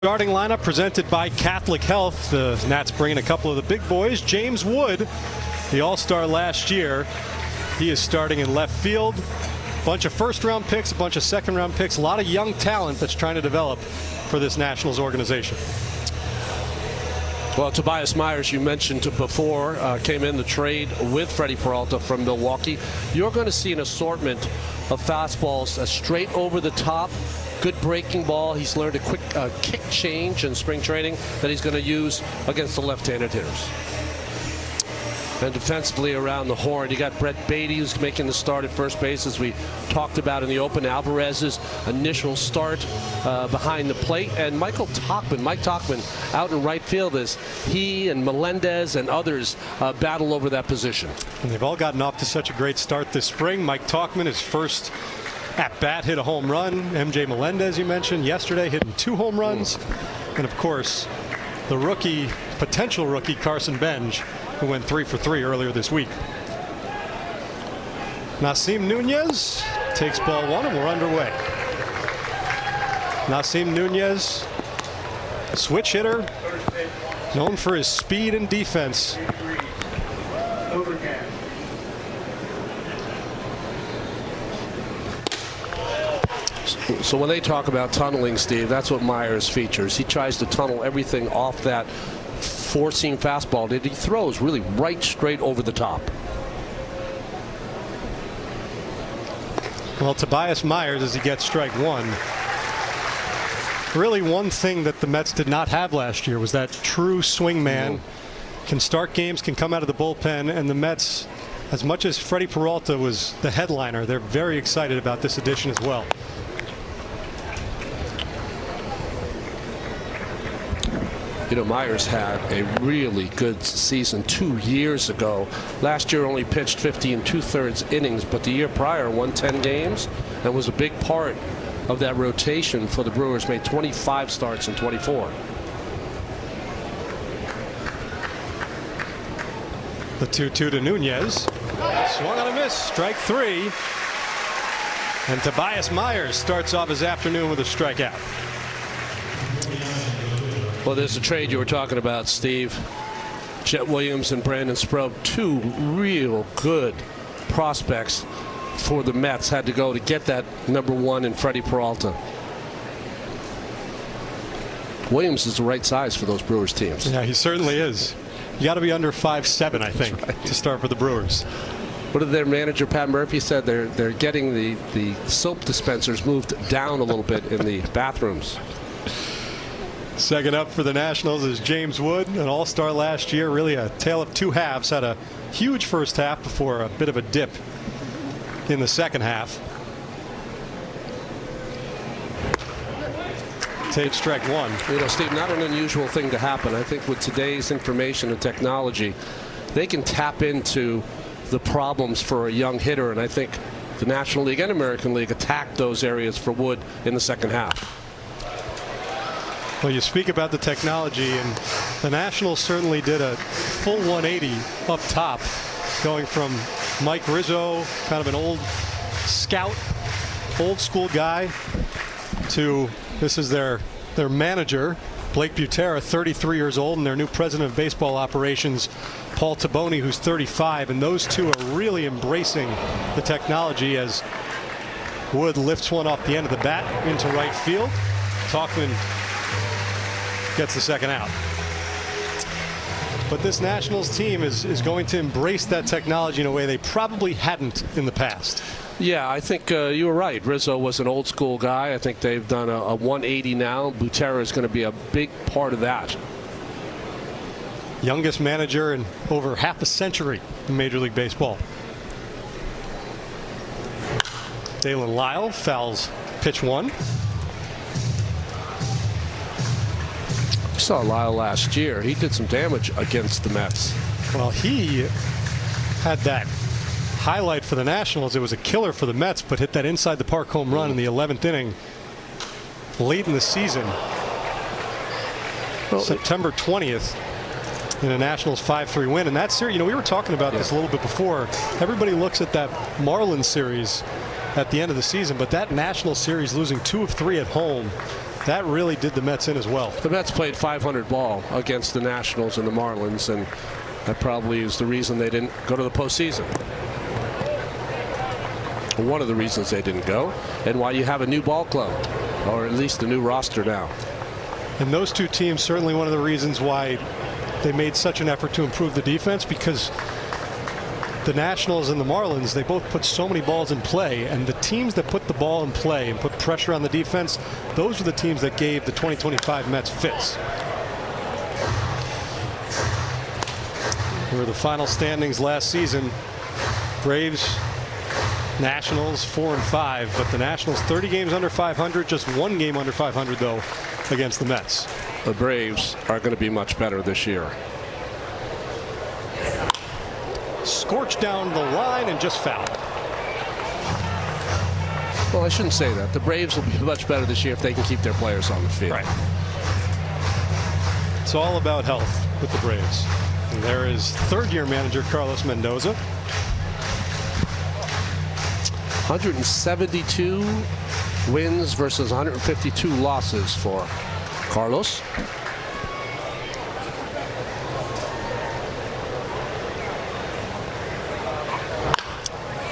Starting lineup presented by Catholic Health. The Nats bringing a couple of the big boys. James Wood, the All-Star last year. He is starting in left field. Bunch of first-round picks, a bunch of second-round picks. A lot of young talent that's trying to develop for this Nationals organization. Well, Tobias Myers, you mentioned before, came in the trade with Freddie Peralta from Milwaukee. You're going to see an assortment of fastballs straight over the top. Good breaking ball. He's learned a quick kick change in spring training that he's going to use against the left-handed hitters. And defensively around the horn, you got Brett Beatty, who's making the start at first base, as we talked about in the open. Alvarez's initial start behind the plate, and Mike Tauchman out in right field as he and Melendez and others battle over that position. And they've all gotten off to such a great start this spring. Mike Tauchman, his first at bat, hit a home run. MJ Melendez, you mentioned yesterday, hitting 2 home runs. And of course, the potential rookie Carson Benj, who went 3 for 3 earlier this week. Nasim Nunez takes ball 1, and we're underway. Nasim Nunez, switch hitter, known for his speed and defense. So when they talk about tunneling, Steve, that's what Myers features. He tries to tunnel everything off that four-seam fastball that he throws really right straight over the top. Well, Tobias Myers, as he gets strike 1. Really, one thing that the Mets did not have last year was that true swing man. Can start games, can come out of the bullpen, and the Mets, as much as Freddie Peralta was the headliner, they're very excited about this addition as well. You know, Myers had a really good season 2 years ago. Last year only pitched 50 2/3 innings, but the year prior won 10 games and was a big part of that rotation for the Brewers. Made 25 starts in 24. The 2-2 to Nunez. Swung on a miss. Strike 3. And Tobias Myers starts off his afternoon with a strikeout. Well, there's a trade you were talking about, Steve. Jet Williams and Brandon Sproat, 2 real good prospects for the Mets, had to go to get that number 1 in Freddie Peralta. Williams is the right size for those Brewers teams. Yeah, he certainly is. You got to be under 5'7", I think, right, to start for the Brewers. What did their manager Pat Murphy said? They're getting the soap dispensers moved down a little bit in the bathrooms. Second up for the Nationals is James Wood, an all-star last year. Really a tale of 2 halves. Had a huge first half before a bit of a dip in the second half. Takes strike 1. You know, Steve, not an unusual thing to happen. I think with today's information and technology, they can tap into the problems for a young hitter, and I think the National League and American League attacked those areas for Wood in the second half. Well, you speak about the technology, and the Nationals certainly did a full 180 up top, going from Mike Rizzo, kind of an old scout, old school guy, to this is their manager, Blake Butera, 33 years old, and their new president of baseball operations, Paul Taboni, who's 35. And those two are really embracing the technology as Wood lifts one off the end of the bat into right field. Tauchman gets the second out. But this Nationals team is going to embrace that technology in a way they probably hadn't in the past. Yeah, I think you were right. Rizzo was an old school guy. I think they've done a 180 now. Butera is going to be a big part of that. Youngest manager in over half a century in Major League Baseball. Dalen Lyle fouls pitch 1. Saw Lyle last year. He did some damage against the Mets. Well, he had that highlight for the Nationals. It was a killer for the Mets, but hit that inside the park home run in the 11th inning late in the season. Well, September 20th in a Nationals 5-3 win. And that series, you know, we were talking about this a little bit before. Everybody looks at that Marlins series at the end of the season, but that National series, losing 2 of 3 at home, that really did the Mets in as well. The Mets played 500 ball against the Nationals and the Marlins, and that probably is the reason they didn't go to the postseason. One of the reasons they didn't go, and why you have a new ball club, or at least a new roster now. And those two teams, certainly one of the reasons why they made such an effort to improve the defense, because the Nationals and the Marlins, they both put so many balls in play, and the teams that put the ball in play and put pressure on the defense, those are the teams that gave the 2025 Mets fits. Here were the final standings last season. Braves, Nationals 4-5, but the Nationals 30 games under 500, just 1 game under 500 though against the Mets. The Braves are going to be much better this year. Scorched down the line and just fouled. Well, I shouldn't say that. The Braves will be much better this year if they can keep their players on the field. Right. It's all about health with the Braves. And there is third-year manager Carlos Mendoza. 172 wins versus 152 losses for Carlos.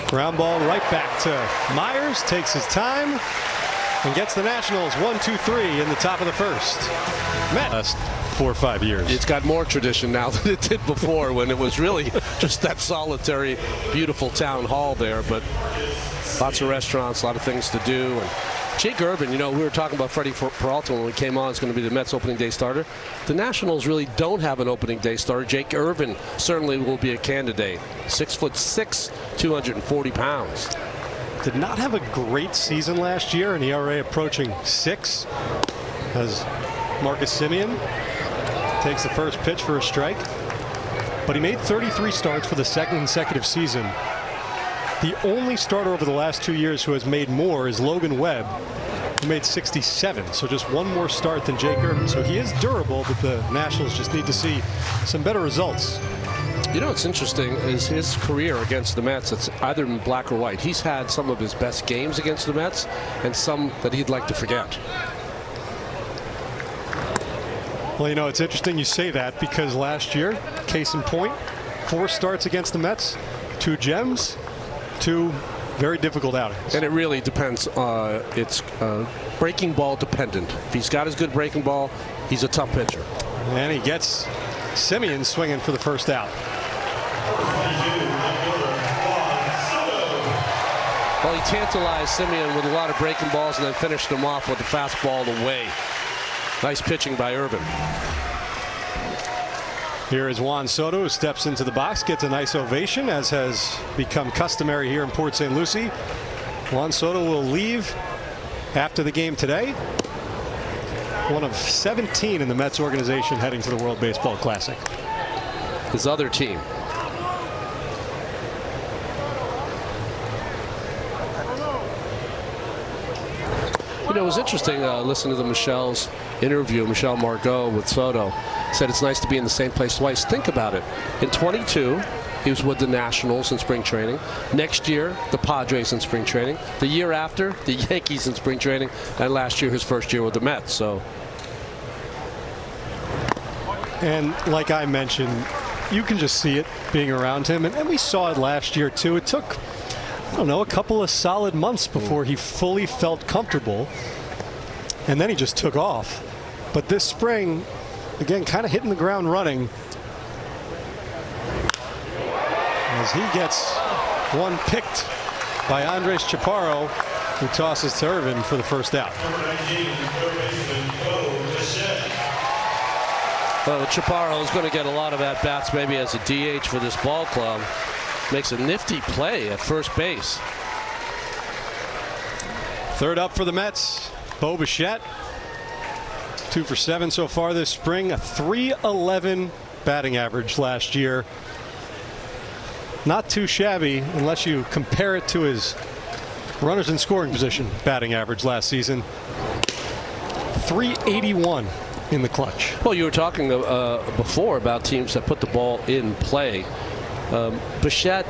Ground ball right back to Myers. Takes his time and gets the Nationals 1-2-3 in the top of the first. Mets 4 or 5 years. It's got more tradition now than it did before, when it was really just that solitary, beautiful town hall there. But lots of restaurants, a lot of things to do. And Jake Irvin, you know, we were talking about Freddie Peralta when we came on. It's going to be the Mets opening day starter. The Nationals really don't have an opening day starter. Jake Irvin certainly will be a candidate. 6'6", 240 pounds. Did not have a great season last year, an ERA approaching 6, as Marcus Semien takes the first pitch for a strike. But he made 33 starts for the second consecutive season. The only starter over the last 2 years who has made more is Logan Webb, who made 67. So just one more start than Jake Irvin. So he is durable, but the Nationals just need to see some better results. You know what's interesting is his career against the Mets. It's either in black or white. He's had some of his best games against the Mets and some that he'd like to forget. Well, you know, it's interesting you say that, because last year, case in point, 4 starts against the Mets, 2 gems, 2 very difficult outings. And it really depends. It's breaking ball dependent. If he's got his good breaking ball, he's a tough pitcher. And he gets Semien swinging for the first out. Well, he tantalized Semien with a lot of breaking balls and then finished him off with a fastball away. Nice pitching by Irvin. Here is Juan Soto, who steps into the box, gets a nice ovation, as has become customary here in Port St. Lucie. Juan Soto will leave after the game today. One of 17 in the Mets organization heading to the World Baseball Classic. His other team. You know, it was interesting listening to Michelle's interview, Michelle Margot with Soto. Said it's nice to be in the same place twice. Think about it. In 22, he was with the Nationals in spring training. Next year, the Padres in spring training. The year after, the Yankees in spring training. And last year, his first year with the Mets. So. And like I mentioned, you can just see it being around him. And we saw it last year, too. It took, I don't know, a couple of solid months before he fully felt comfortable. And then he just took off. But this spring, again, kind of hitting the ground running, as he gets one picked by Andres Chaparro, who tosses to Irvin for the first out. Well, Chaparro is going to get a lot of at-bats maybe as a DH for this ball club. Makes a nifty play at first base. Third up for the Mets, Bo Bichette. 2 for 7 so far this spring, a .311 batting average last year. Not too shabby unless you compare it to his runners in scoring position batting average last season. .381 in the clutch. Well, you were talking before about teams that put the ball in play. Bichette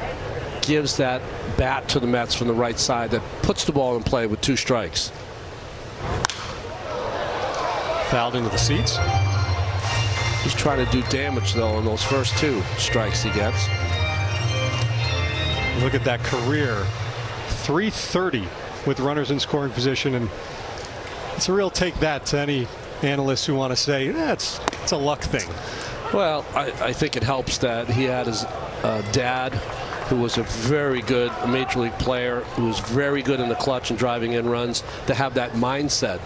gives that bat to the Mets from the right side that puts the ball in play with 2 strikes. Fouled into the seats. He's trying to do damage, though, on those first 2 strikes he gets. Look at that career. 330 with runners in scoring position, and it's a real take that to any analysts who want to say it's a luck thing. Well, I think it helps that he had his dad, who was a very good major league player, who was very good in the clutch and driving in runs, to have that mindset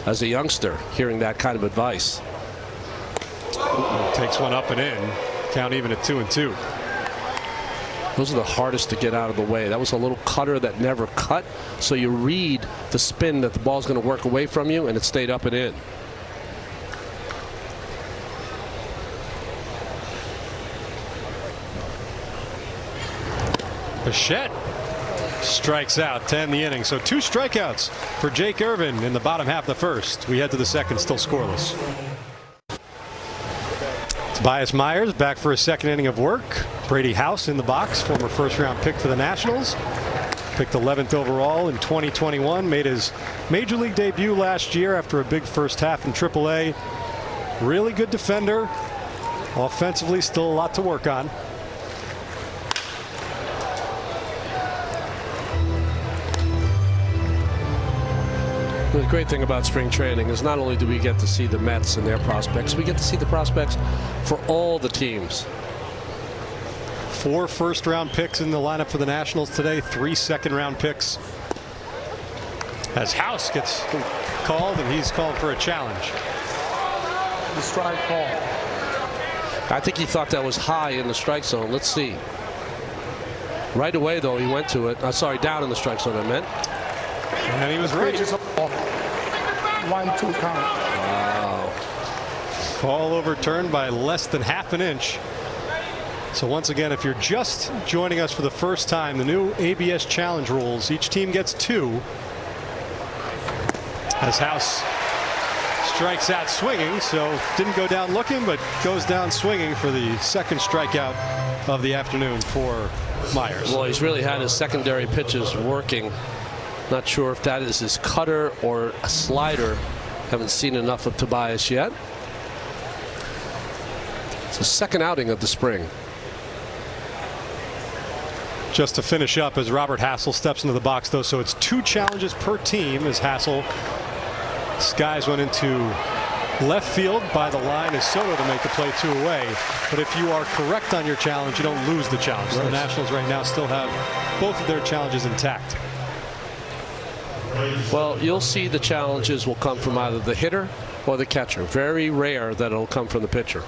as a youngster, hearing that kind of advice. Takes one up and in. Count even at 2-2. Those are the hardest to get out of the way. That was a little cutter that never cut, so you read the spin that the ball's going to work away from you, and it stayed up and in. Bichette strikes out to end the inning. So 2 strikeouts for Jake Irvin in the bottom half of the first. We head to the second, still scoreless. Tobias Myers back for his second inning of work. Brady House in the box, former first-round pick for the Nationals. Picked 11th overall in 2021. Made his major league debut last year after a big first half in AAA. Really good defender. Offensively, still a lot to work on. The great thing about spring training is not only do we get to see the Mets and their prospects, we get to see the prospects for all the teams. 4 first-round picks in the lineup for the Nationals today, 3 second-round picks. As House gets called, and he's called for a challenge. The strike call. I think he thought that was high in the strike zone. Let's see. Right away, though, he went to it. Sorry, down in the strike zone, I meant. And he was right. 1-2 count. Wow. Call overturned by less than half an inch. So once again, if you're just joining us for the first time, the new ABS challenge rules, each team gets 2. As House strikes out swinging, so didn't go down looking, but goes down swinging for the second strikeout of the afternoon for Myers. Well, he's really had his secondary pitches working. Not sure if that is his cutter or a slider. Haven't seen enough of Tobias yet. It's the second outing of the spring. Just to finish up as Robert Hassel steps into the box, though, so it's 2 challenges per team as Hassel skies one into left field by the line as Soto to make the play 2 away. But if you are correct on your challenge, you don't lose the challenge. Right. The Nationals right now still have both of their challenges intact. Well, you'll see the challenges will come from either the hitter or the catcher. Very rare that it'll come from the pitcher.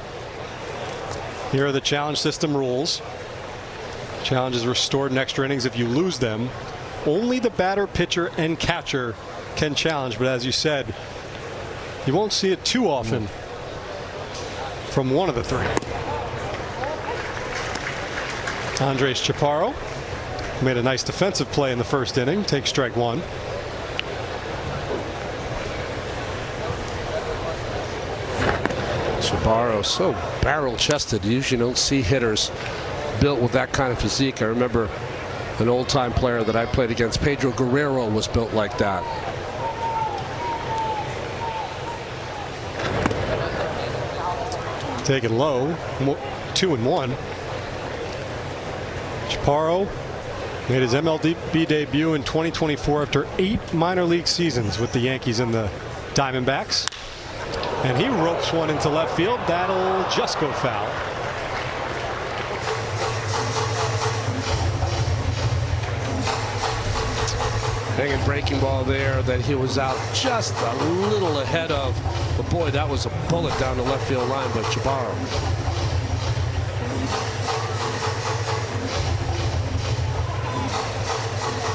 Here are the challenge system rules. Challenge is restored in extra innings if you lose them. Only the batter, pitcher, and catcher can challenge. But as you said, you won't see it too often from one of the 3. Andres Chaparro made a nice defensive play in the first inning. Takes strike 1. Chaparro, so barrel-chested. You usually don't see hitters built with that kind of physique. I remember an old-time player that I played against, Pedro Guerrero, was built like that. Taken low, 2-1. Chaparro made his MLB debut in 2024 after 8 minor league seasons with the Yankees and the Diamondbacks. And he ropes one into left field. That'll just go foul. Hanging breaking ball there that he was out just a little ahead of. But boy, that was a bullet down the left field line by Chaparro.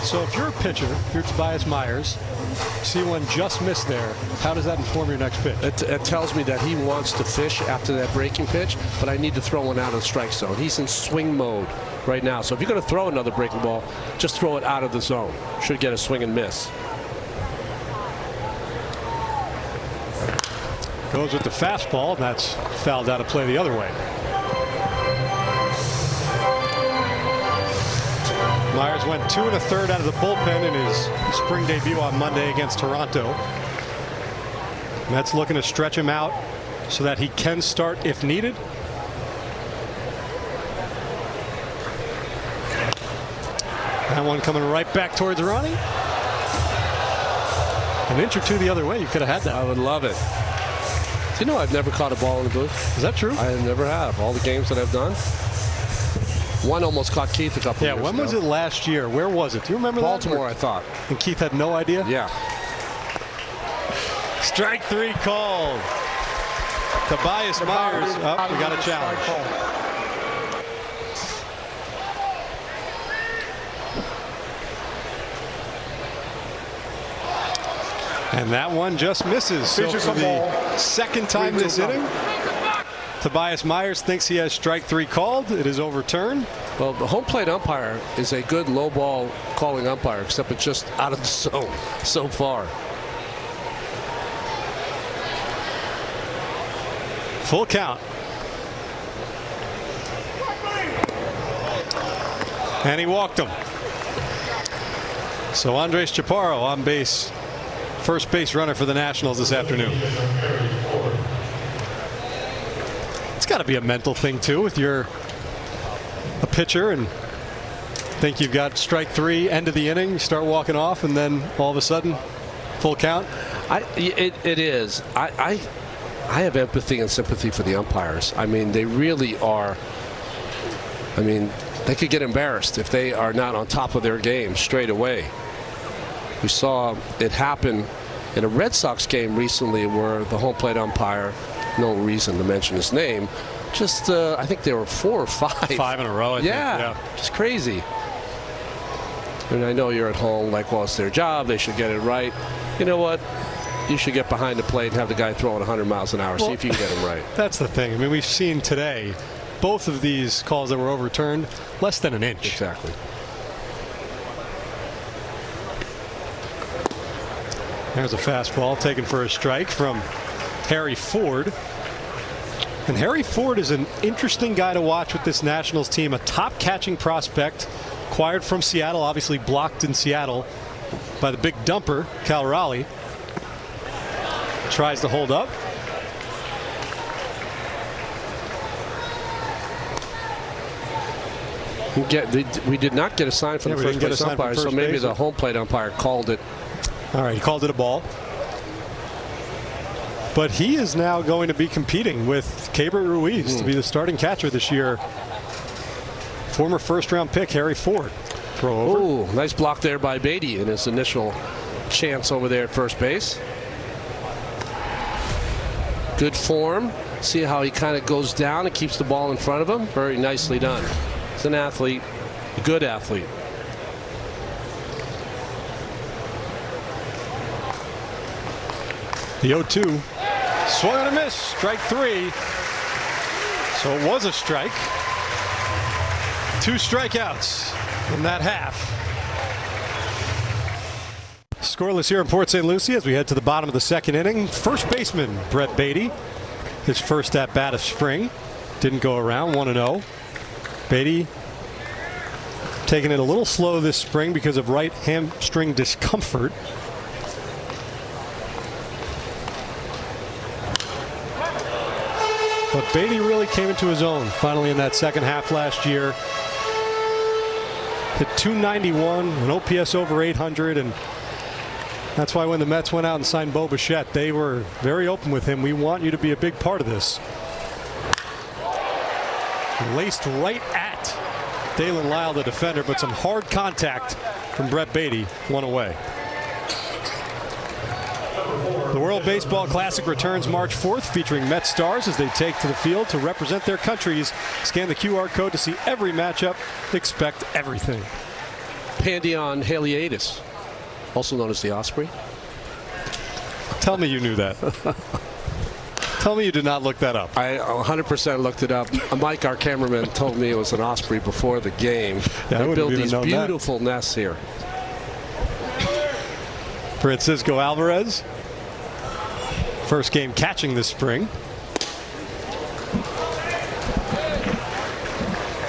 So if you're a pitcher, you're Tobias Myers, see one just missed there, how does that inform your next pitch? It tells me that he wants to fish after that breaking pitch, but I need to throw one out of the strike zone. He's in swing mode right now. So if you're going to throw another breaking ball, just throw it out of the zone. Should get a swing and miss. Goes with the fastball, and that's fouled out of play the other way. Myers went 2 1/3 out of the bullpen in his spring debut on Monday against Toronto. Mets looking to stretch him out so that he can start if needed. That one coming right back towards Ronnie. An inch or two the other way, you could have had that. I would love it. Do you know I've never caught a ball in the booth? Is that true? I never have. All the games that I've done. One almost caught Keith a couple years ago. Yeah, when was it last year? Where was it? Do you remember Baltimore, that? I thought. And Keith had no idea? Yeah. Strike 3 called. Tobias Myers. Oh, we got a challenge. And that one just misses. So for the second time this inning, Tobias Myers thinks he has strike 3 called. It is overturned. Well, the home plate umpire is a good low ball calling umpire, except it's just out of the zone so far. Full count. And he walked him. So Andres Chaparro on base. First base runner for the Nationals this afternoon. It's got to be a mental thing too, if you're a pitcher and think you've got strike 3, end of the inning, you start walking off, and then all of a sudden, full count. It is. I have empathy and sympathy for the umpires. I mean, they really are. I mean, they could get embarrassed if they are not on top of their game straight away. We saw it happen in a Red Sox game recently where the home plate umpire, no reason to mention his name, just I think there were 4 or 5. 5 in a row, I think. Yeah, just crazy. And I know you're at home like, well, it's their job. They should get it right. You know what? You should get behind the plate and have the guy throwing 100 miles an hour. Well, see if you can get him right. That's the thing. I mean, we've seen today both of these calls that were overturned less than an inch. Exactly. There's a fastball taken for a strike from Harry Ford. And Harry Ford is an interesting guy to watch with this Nationals team. A top catching prospect, acquired from Seattle, obviously blocked in Seattle by the big dumper, Cal Raleigh. Tries to hold up. We did not get a sign from the first base umpire, so maybe the home plate umpire called it. All right, he called it a ball. But he is now going to be competing with Keibert Ruiz to be the starting catcher this year. Former first-round pick Harry Ford. Throw over. Ooh, nice block there by Beatty in his initial chance over there at first base. Good form. See how he kind of goes down and keeps the ball in front of him. Very nicely done. He's an athlete, a good athlete. The 0-2. Swung and a miss. Strike 3. So it was a strike. 2 strikeouts in that half. Scoreless here in Port St. Lucie as we head to the bottom of the second inning. First baseman Brett Beatty. His first at bat of spring. Didn't go around. 1-0. Beatty taking it a little slow this spring because of right hamstring discomfort. But Beatty really came into his own finally in that second half last year. Hit .291, an OPS over 800, and that's why when the Mets went out and signed Bo Bichette, they were very open with him. We want you to be a big part of this. Laced right at Dalen Lyle, the defender, but some hard contact from Brett Beatty, one away. The World Baseball Classic returns March 4th, featuring Met stars as they take to the field to represent their countries. Scan the QR code to see every matchup. Expect everything. Pandion Haliatis, also known as the Osprey. Tell me you knew that. Tell me you did not look that up. I 100% looked it up. Mike, our cameraman, told me it was an osprey before the game. Yeah, they build these beautiful nests here. Francisco Alvarez. First game catching this spring.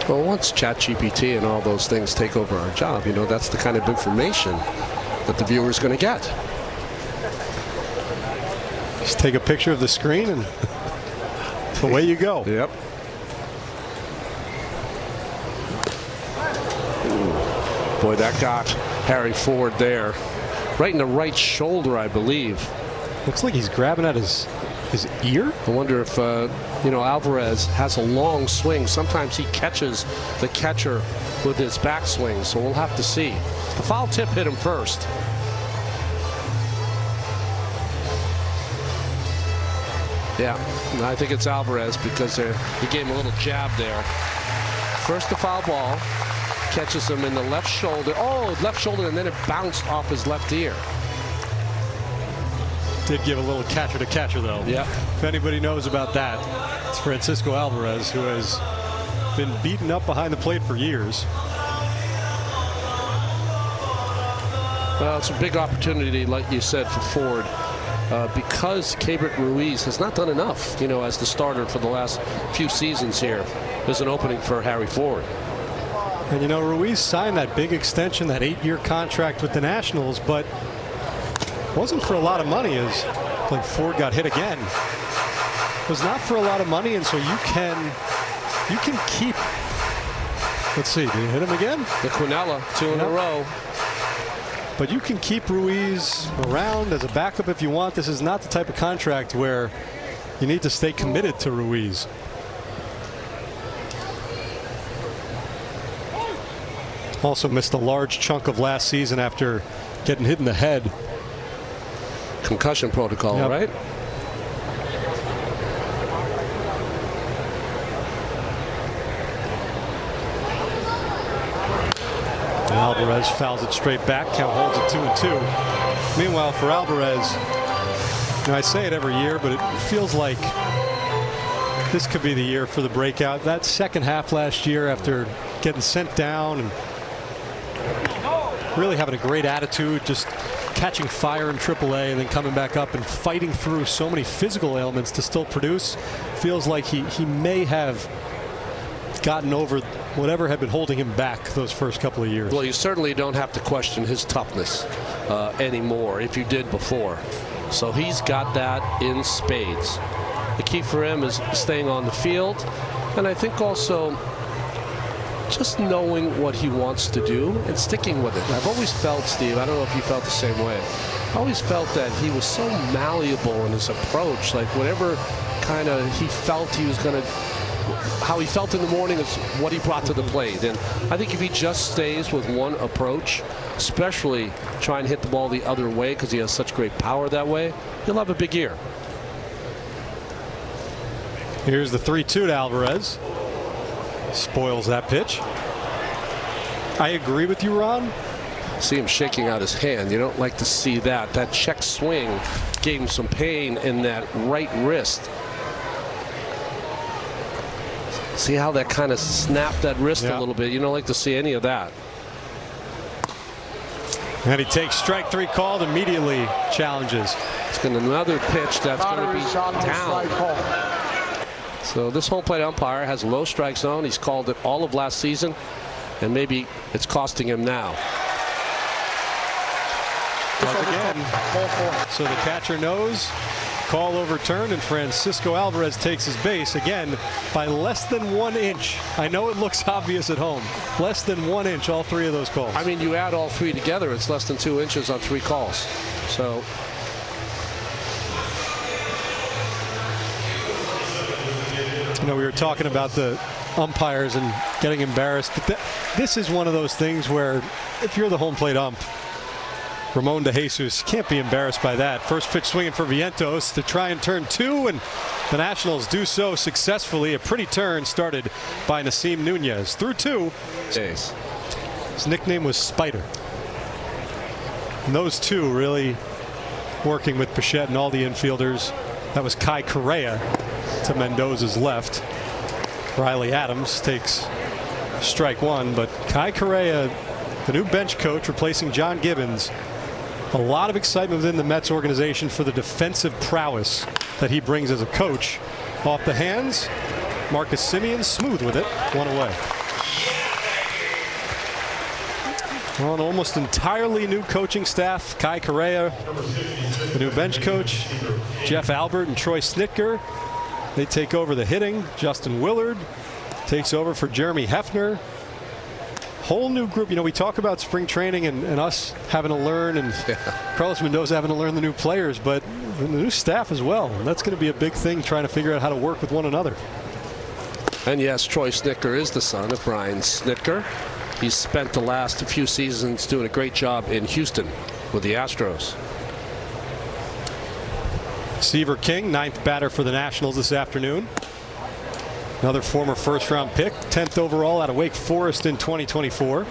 Well, once ChatGPT and all those things take over our job, you know, that's the kind of information that the viewer is going to get. Just take a picture of the screen and away you go. Yep. Ooh. Boy, that got Harry Ford there. Right in the right shoulder, I believe. Looks like he's grabbing at his ear. I wonder if, Alvarez has a long swing. Sometimes he catches the catcher with his backswing, so we'll have to see. The foul tip hit him first. Yeah, I think it's Alvarez because he gave him a little jab there. First the foul ball, catches him in the left shoulder. Oh, left shoulder, and then it bounced off his left ear. Did give a little catcher to catcher, though. Yeah. If anybody knows about that, it's Francisco Alvarez, who has been beaten up behind the plate for years. Well, it's a big opportunity, like you said, for Ford. Because Keibert Ruiz has not done enough, as the starter for the last few seasons here. There's an opening for Harry Ford. And Ruiz signed that big extension, that 8-year contract with the Nationals, but wasn't for a lot of money, as like Ford got hit again. It was not for a lot of money, and so you can keep. Let's see, did you hit him again? The Quinella, 2 in a row. But you can keep Ruiz around as a backup if you want. This is not the type of contract where you need to stay committed to Ruiz. Also missed a large chunk of last season after getting hit in the head. Concussion protocol, yep. Right? Alvarez fouls it straight back. Count holds it 2-2. Meanwhile, for Alvarez, I say it every year, but it feels like this could be the year for the breakout. That second half last year, after getting sent down and really having a great attitude, just catching fire in AAA and then coming back up and fighting through so many physical ailments to still produce, feels like he may have gotten over whatever had been holding him back those first couple of years. Well, you certainly don't have to question his toughness anymore if you did before. So he's got that in spades. The key for him is staying on the field, and I think also just knowing what he wants to do and sticking with it. I've always felt, Steve, I don't know if you felt the same way, I always felt that he was so malleable in his approach. Like whatever kind of he felt he was going to, how he felt in the morning is what he brought to the plate. And I think if he just stays with one approach, especially try and hit the ball the other way because he has such great power that way, he'll have a big year. Here's the 3-2 to Alvarez. Spoils that pitch. I agree with you, Ron. See him shaking out his hand. You don't like to see that. That check swing gave him some pain in that right wrist. See how that kind of snapped that wrist a little bit. You don't like to see any of that. And he takes strike 3 called, immediately challenges. It's going to another pitch that's going to be down. So this home plate umpire has a low strike zone. He's called it all of last season, and maybe it's costing him now. Once again, so the catcher knows. Call overturned, and Francisco Alvarez takes his base again by less than 1 inch. I know it looks obvious at home. Less than 1 inch, all 3 of those calls. I mean, you add all 3 together, it's less than 2 inches on 3 calls. So we were talking about the umpires and getting embarrassed. But this is one of those things where if you're the home plate ump, Ramon De Jesus can't be embarrassed by that. First pitch swinging for Vientos to try and turn 2, and the Nationals do so successfully. A pretty turn started by Nasim Nunez. Through 2. Jeez. His nickname was Spider. And those 2 really working with Bichette and all the infielders. That was Kai Correa to Mendoza's left. Riley Adams takes strike 1, but Kai Correa, the new bench coach replacing John Gibbons. A lot of excitement within the Mets organization for the defensive prowess that he brings as a coach. Off the hands, Marcus Semien smooth with it, 1 away. Well, an almost entirely new coaching staff. Kai Correa, the new bench coach, Jeff Albert and Troy Snitker. They take over the hitting. Justin Willard takes over for Jeremy Hefner. Whole new group. You know, we talk about spring training and us having to learn, and Carlos Mendoza having to learn the new players, but the new staff as well. And that's going to be a big thing, trying to figure out how to work with one another. And yes, Troy Snitker is the son of Brian Snitker. He's spent the last few seasons doing a great job in Houston with the Astros. Seaver King, 9th batter for the Nationals this afternoon. Another former first-round pick, 10th overall out of Wake Forest in 2024.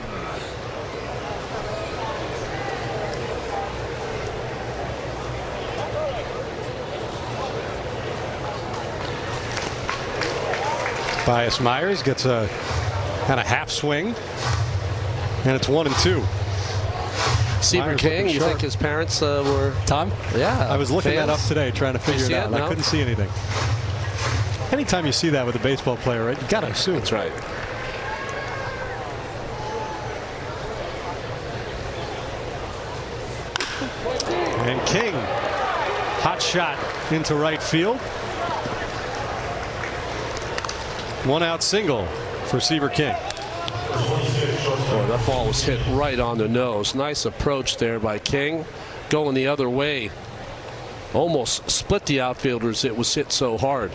Bias Myers gets a kind of half swing, and it's 1-2. Seaver Myers King, you sharp. think his parents were Tom? Yeah, I was looking fans? that up today, trying to figure it out. No? I couldn't see anything. Anytime you see that with a baseball player, right, you got to assume. That's right. And King, hot shot into right field. 1-out single for Seaver King. Boy, that ball was hit right on the nose. Nice approach there by King. Going the other way. Almost split the outfielders. It was hit so hard.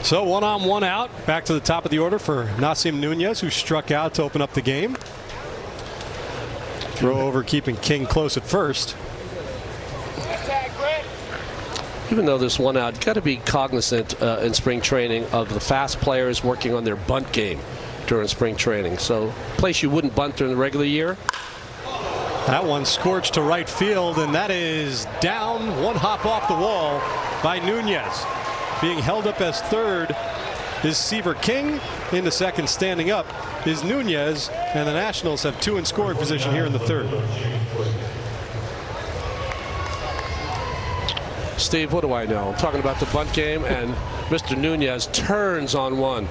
So 1 on 1 out. Back to the top of the order for Nasim Nunez, who struck out to open up the game. Throw over, keeping King close at first. Even though there's 1 out, you've got to be cognizant in spring training of the fast players working on their bunt game during spring training. So, place you wouldn't bunt during the regular year. That one scorched to right field, and that is down. 1 hop off the wall by Nunez. Being held up as third is Seaver King. In the second, standing up, is Nunez, and the Nationals have 2 in scoring position here in the third. Steve, what do I know? I'm talking about the bunt game, and Mr. Nunez turns on one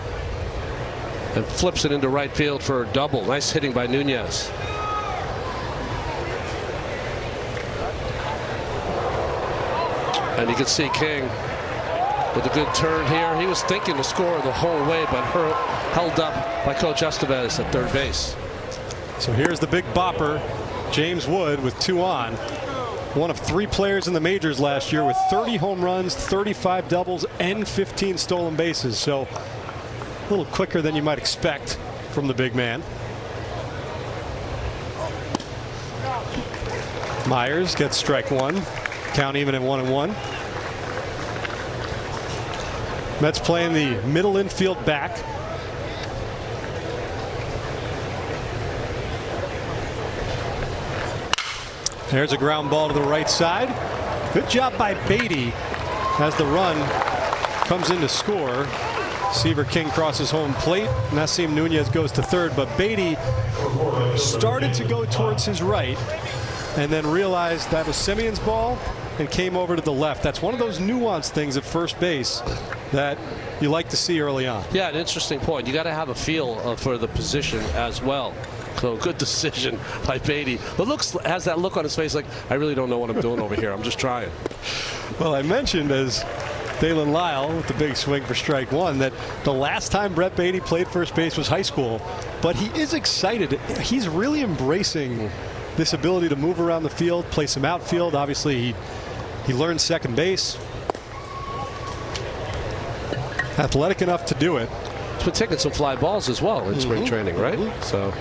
and flips it into right field for a double. Nice hitting by Nunez. And you can see King with a good turn here. He was thinking to score the whole way, but held up by Coach Estevez at third base. So here's the big bopper, James Wood, with 2 on. One of 3 players in the majors last year with 30 home runs, 35 doubles, and 15 stolen bases. So a little quicker than you might expect from the big man. Myers gets strike 1. Count even at 1-1. Mets playing the middle infield back. There's a ground ball to the right side. Good job by Beatty as the run comes in to score. Seaver King crosses home plate. Nasim Nunez goes to third, but Beatty started to go towards his right and then realized that was Simeon's ball and came over to the left. That's one of those nuanced things at first base that you like to see early on. Yeah, an interesting point. You got to have a feel for the position as well. So good decision by Beatty. Has that look on his face like, I really don't know what I'm doing over here. I'm just trying. Well, I mentioned as Dalen Lyle with the big swing for strike 1 that the last time Brett Beatty played first base was high school, but he is excited. He's really embracing this ability to move around the field, play some outfield. Obviously, he learned second base. Athletic enough to do it. He's been taking some fly balls as well in spring training, right? So.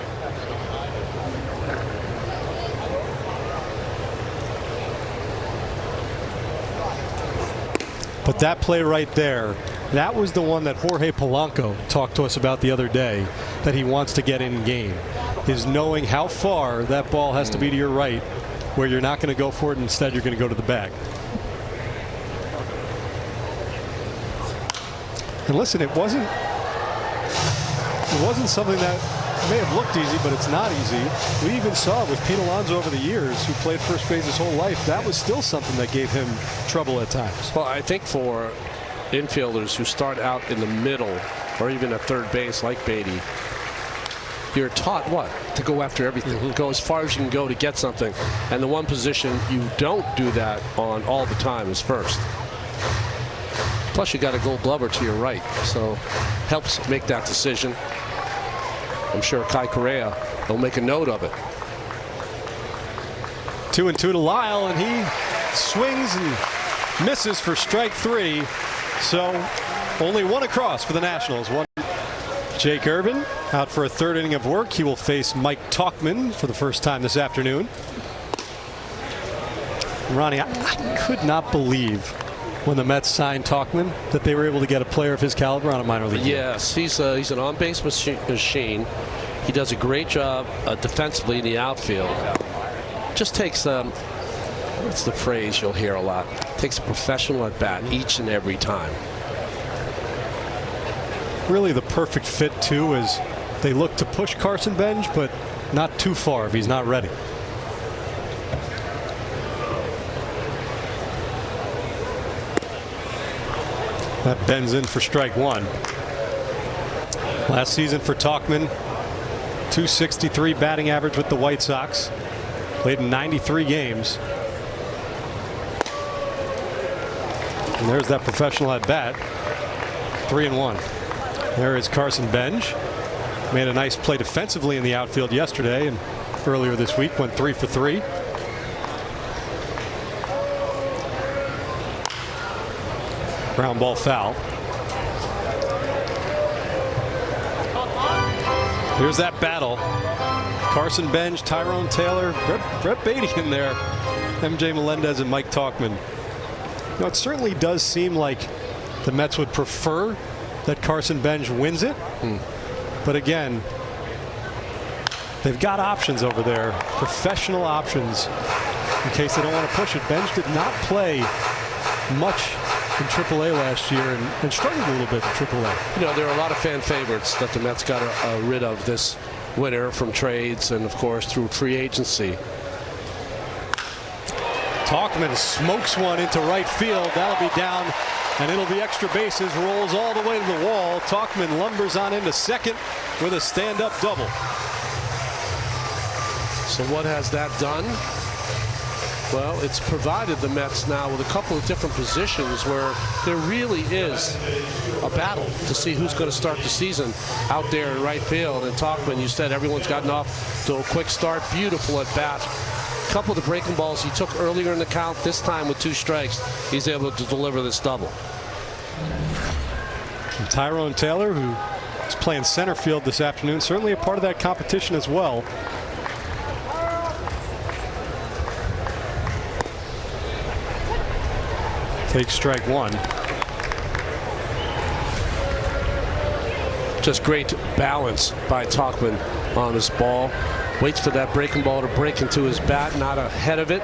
But that play right there, that was the one that Jorge Polanco talked to us about the other day that he wants to get in game, is knowing how far that ball has to be to your right where you're not going to go for it. Instead, you're going to go to the bag. And listen, it wasn't something that may have looked easy, but it's not easy. We even saw it with Pete Alonso over the years, who played first base his whole life. That was still something that gave him trouble at times. Well, I think for infielders who start out in the middle, or even at third base like Beatty, you're taught what? To go after everything. Go as far as you can go to get something. And the one position you don't do that on all the time is first. Plus, you got a Gold Glover to your right, so helps make that decision. I'm sure Kai Correa will make a note of it. 2-2 to Lyle, and he swings and misses for strike 3. So only one across for the Nationals. Jake Irvin out for a third inning of work. He will face Mike Tauchman for the first time this afternoon. Ronnie, I could not believe when the Mets signed Tauchman that they were able to get a player of his caliber on a minor league team. Yes, he's an on-base machine. He does a great job defensively in the outfield. Just takes what's the phrase you'll hear a lot? Takes a professional at bat each and every time. Really the perfect fit too, as they look to push Carson Bench, but not too far if he's not ready. That bends in for strike 1. Last season for Tauchman, .263 batting average with the White Sox. Played in 93 games. And there's that professional at bat. 3-1. There is Carson Bench. Made a nice play defensively in the outfield yesterday, and earlier this week went 3 for 3. Ground ball foul. Here's that battle. Carson Bench, Tyrone Taylor, Brett Beatty in there, MJ Melendez and Mike Tauchman. Now, it certainly does seem like the Mets would prefer that Carson Bench wins it. But again, they've got options over there, professional options, in case they don't want to push it. Bench did not play much in AAA last year and struggled a little bit in AAA. You know, there are a lot of fan favorites that the Mets got rid of this winter from trades and, of course, through free agency. Tauchman smokes one into right field. That'll be down, and it'll be extra bases. Rolls all the way to the wall. Tauchman lumbers on into second with a stand-up double. So what has that done? Well, it's provided the Mets now with a couple of different positions where there really is a battle to see who's going to start the season out there in right field. And Tauchman, you said everyone's gotten off to a quick start. Beautiful at bat. A couple of the breaking balls he took earlier in the count. This time with 2 strikes, he's able to deliver this double. And Tyrone Taylor, who is playing center field this afternoon, certainly a part of that competition as well. Takes strike 1. Just great balance by Tauchman on this ball. Waits for that breaking ball to break into his bat, not ahead of it.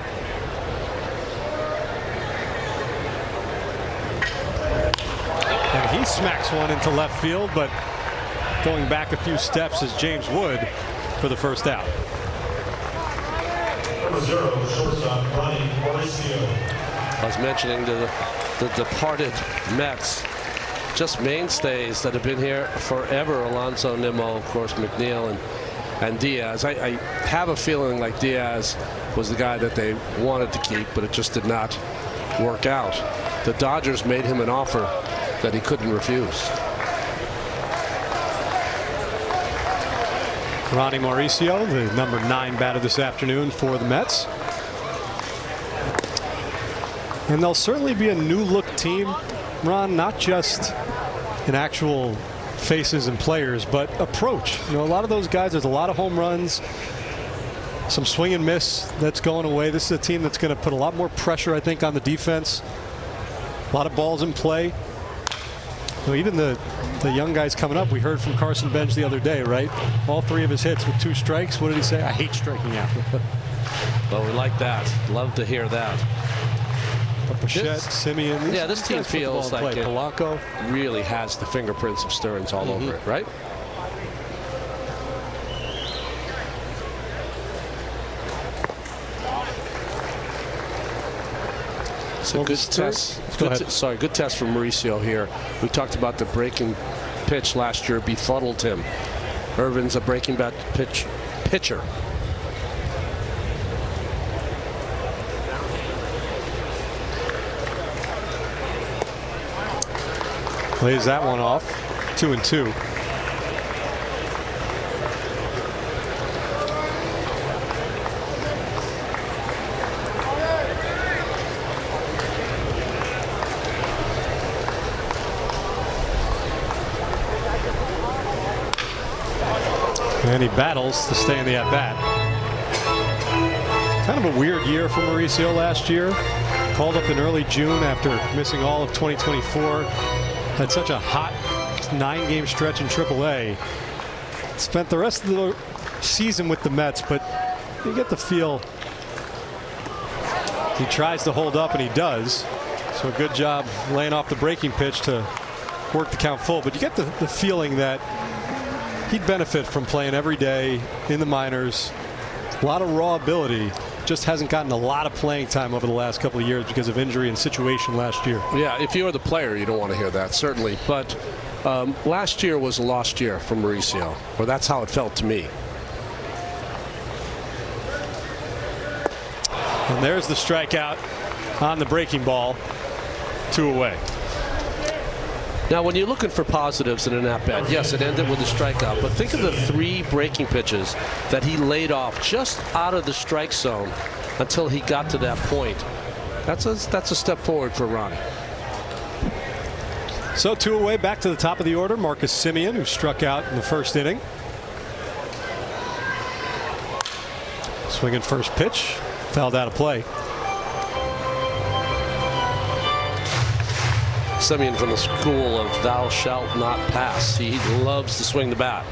And he smacks one into left field, but going back a few steps is James Wood for the first out. I was mentioning the departed Mets, just mainstays that have been here forever. Alonso, Nimmo, of course, McNeil, and Diaz. I have a feeling like Diaz was the guy that they wanted to keep, but it just did not work out. The Dodgers made him an offer that he couldn't refuse. Ronnie Mauricio, the number 9 batter this afternoon for the Mets. And they'll certainly be a new look team, Ron, not just in actual faces and players, but approach. You know, a lot of those guys, there's a lot of home runs, some swing and miss that's going away. This is a team that's going to put a lot more pressure, I think, on the defense. A lot of balls in play. You know, even the young guys coming up, we heard from Carson Bench the other day, right? All 3 of his hits with 2 strikes. What did he say? I hate striking out. Well, we like that. Love to hear that. Bichette, Simeon. Yeah, this team feels like it Polanco really has the fingerprints of Stearns all over it, right? So good test. Good test from Mauricio here. We talked about the breaking pitch last year befuddled him. Irvin's a breaking bat pitcher. Lays that one off. 2-2. And he battles to stay in the at-bat. Kind of a weird year for Mauricio last year. Called up in early June after missing all of 2024. Had such a hot 9-game stretch in AAA. Spent the rest of the season with the Mets, but you get the feel he tries to hold up, and he does. So good job laying off the breaking pitch to work the count full. But you get the feeling that he'd benefit from playing every day in the minors. A lot of raw ability. Just hasn't gotten a lot of playing time over the last couple of years because of injury and situation last year. Yeah, if you're the player, you don't want to hear that, certainly. But last year was a lost year for Mauricio, or that's how it felt to me. And there's the strikeout on the breaking ball. 2 away. Now, when you're looking for positives in an at-bat, yes, it ended with a strikeout, but think of the 3 breaking pitches that he laid off just out of the strike zone until he got to that point. That's a step forward for Ronnie. So 2 away, back to the top of the order. Marcus Semien, who struck out in the first inning. Swinging first pitch, fouled out of play. Semien from the school of thou shalt not pass. He loves to swing the bat.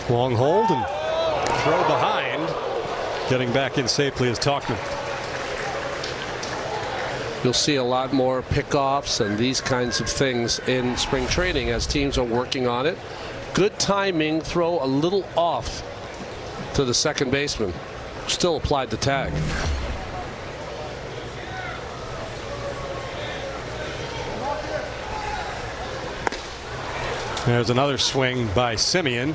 Long hold and throw behind. Getting back in safely is Talkman. You'll see a lot more pickoffs and these kinds of things in spring training as teams are working on it. Good timing, throw a little off to the second baseman. Still applied the tag. There's another swing by Semien.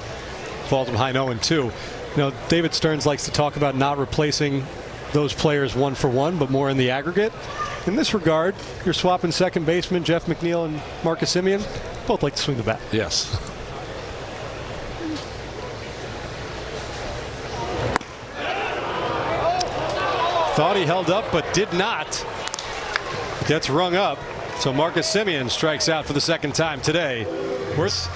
Falls him high 0-2. You know, David Stearns likes to talk about not replacing those players one for one, but more in the aggregate. In this regard, you're swapping second baseman Jeff McNeil and Marcus Semien. Both like to swing the bat. Yes. Thought he held up, but did not. Gets rung up. So Marcus Semien strikes out for the second time today. Where's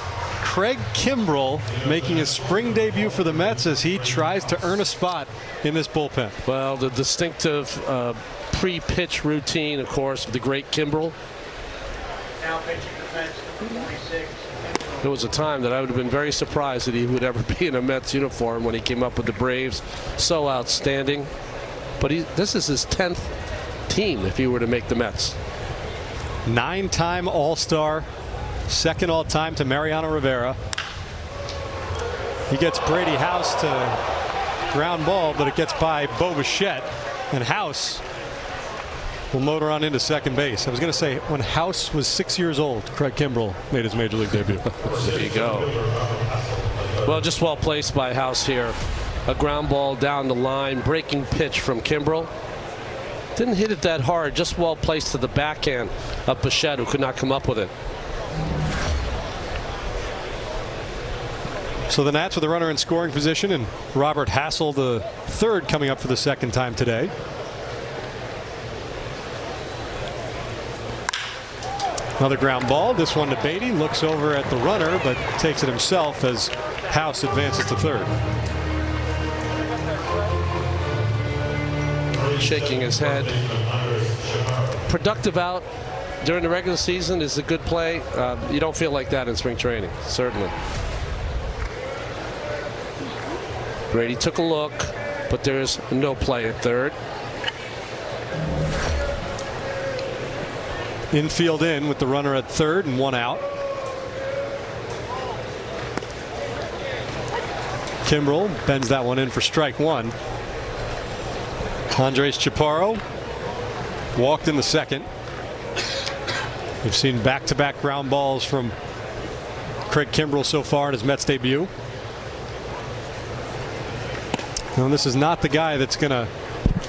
Craig Kimbrell making his spring debut for the Mets as he tries to earn a spot in this bullpen? Well, the distinctive pre-pitch routine, of course, of the great Kimbrell. Now pitching defense, 26. There was a time that I would have been very surprised that he would ever be in a Mets uniform when he came up with the Braves. So outstanding. But this is his 10th team if he were to make the Mets. 9-time All-Star, second all-time to Mariano Rivera. He gets Brady House to ground ball, but it gets by Bo Bichette, and House will motor on into second base. I was going to say, when House was 6 years old, Craig Kimbrell made his major league debut. There you go. Well, just well placed by House here. A ground ball down the line, breaking pitch from Kimbrell. Didn't hit it that hard, just well placed to the backhand of Bichette, who could not come up with it. So the Nats with a runner in scoring position, and Robert Hassel, the third, coming up for the second time today. Another ground ball. This one to Beatty. Looks over at the runner, but takes it himself as House advances to third. Shaking his head. Productive out during the regular season is a good play. You don't feel like that in spring training, certainly. Brady took a look, but there's no play at third. Infield in with the runner at third and one out. Kimbrell bends that one in for strike one. Andres Chaparro walked in the second. We've seen back-to-back ground balls from Craig Kimbrell so far in his Mets debut. And this is not the guy that's going to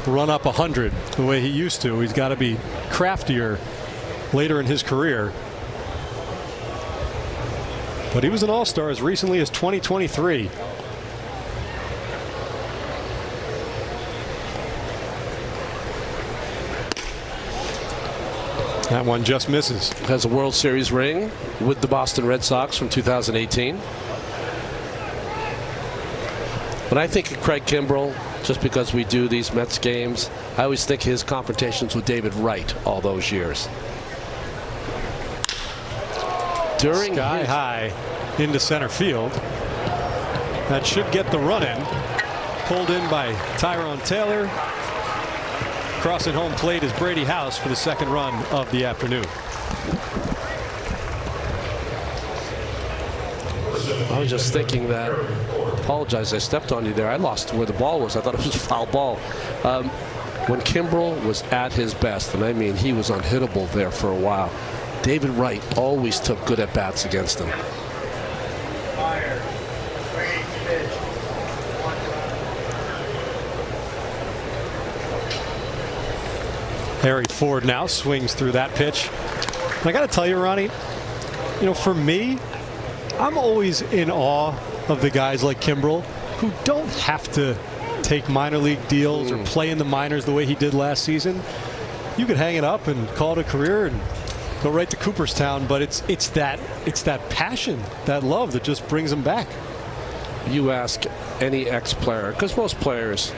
run up 100 the way he used to. He's got to be craftier later in his career. But he was an all-star as recently as 2023. That one just misses. Has a World Series ring with the Boston Red Sox from 2018. When I think of Craig Kimbrell, just because we do these Mets games, I always think his confrontations with David Wright all those years. During Sky high into center field. That should get the run in. Pulled in by Tyrone Taylor. Crossing home plate is Brady House for the second run of the afternoon. I was just thinking that. Apologize, I stepped on you there. I lost where the ball was. I thought it was a foul ball. When Kimbrell was at his best, and I mean he was unhittable there for a while, David Wright always took good at bats against him. Fire. Brady pitch. Harry Ford now swings through that pitch. And I got to tell you, Ronnie, you know, for me, I'm always in awe of the guys like Kimbrell who don't have to take minor league deals or play in the minors the way he did last season. You could hang it up and call it a career and go right to Cooperstown, but it's that passion, that love that just brings him back. You ask any ex-player, because most players,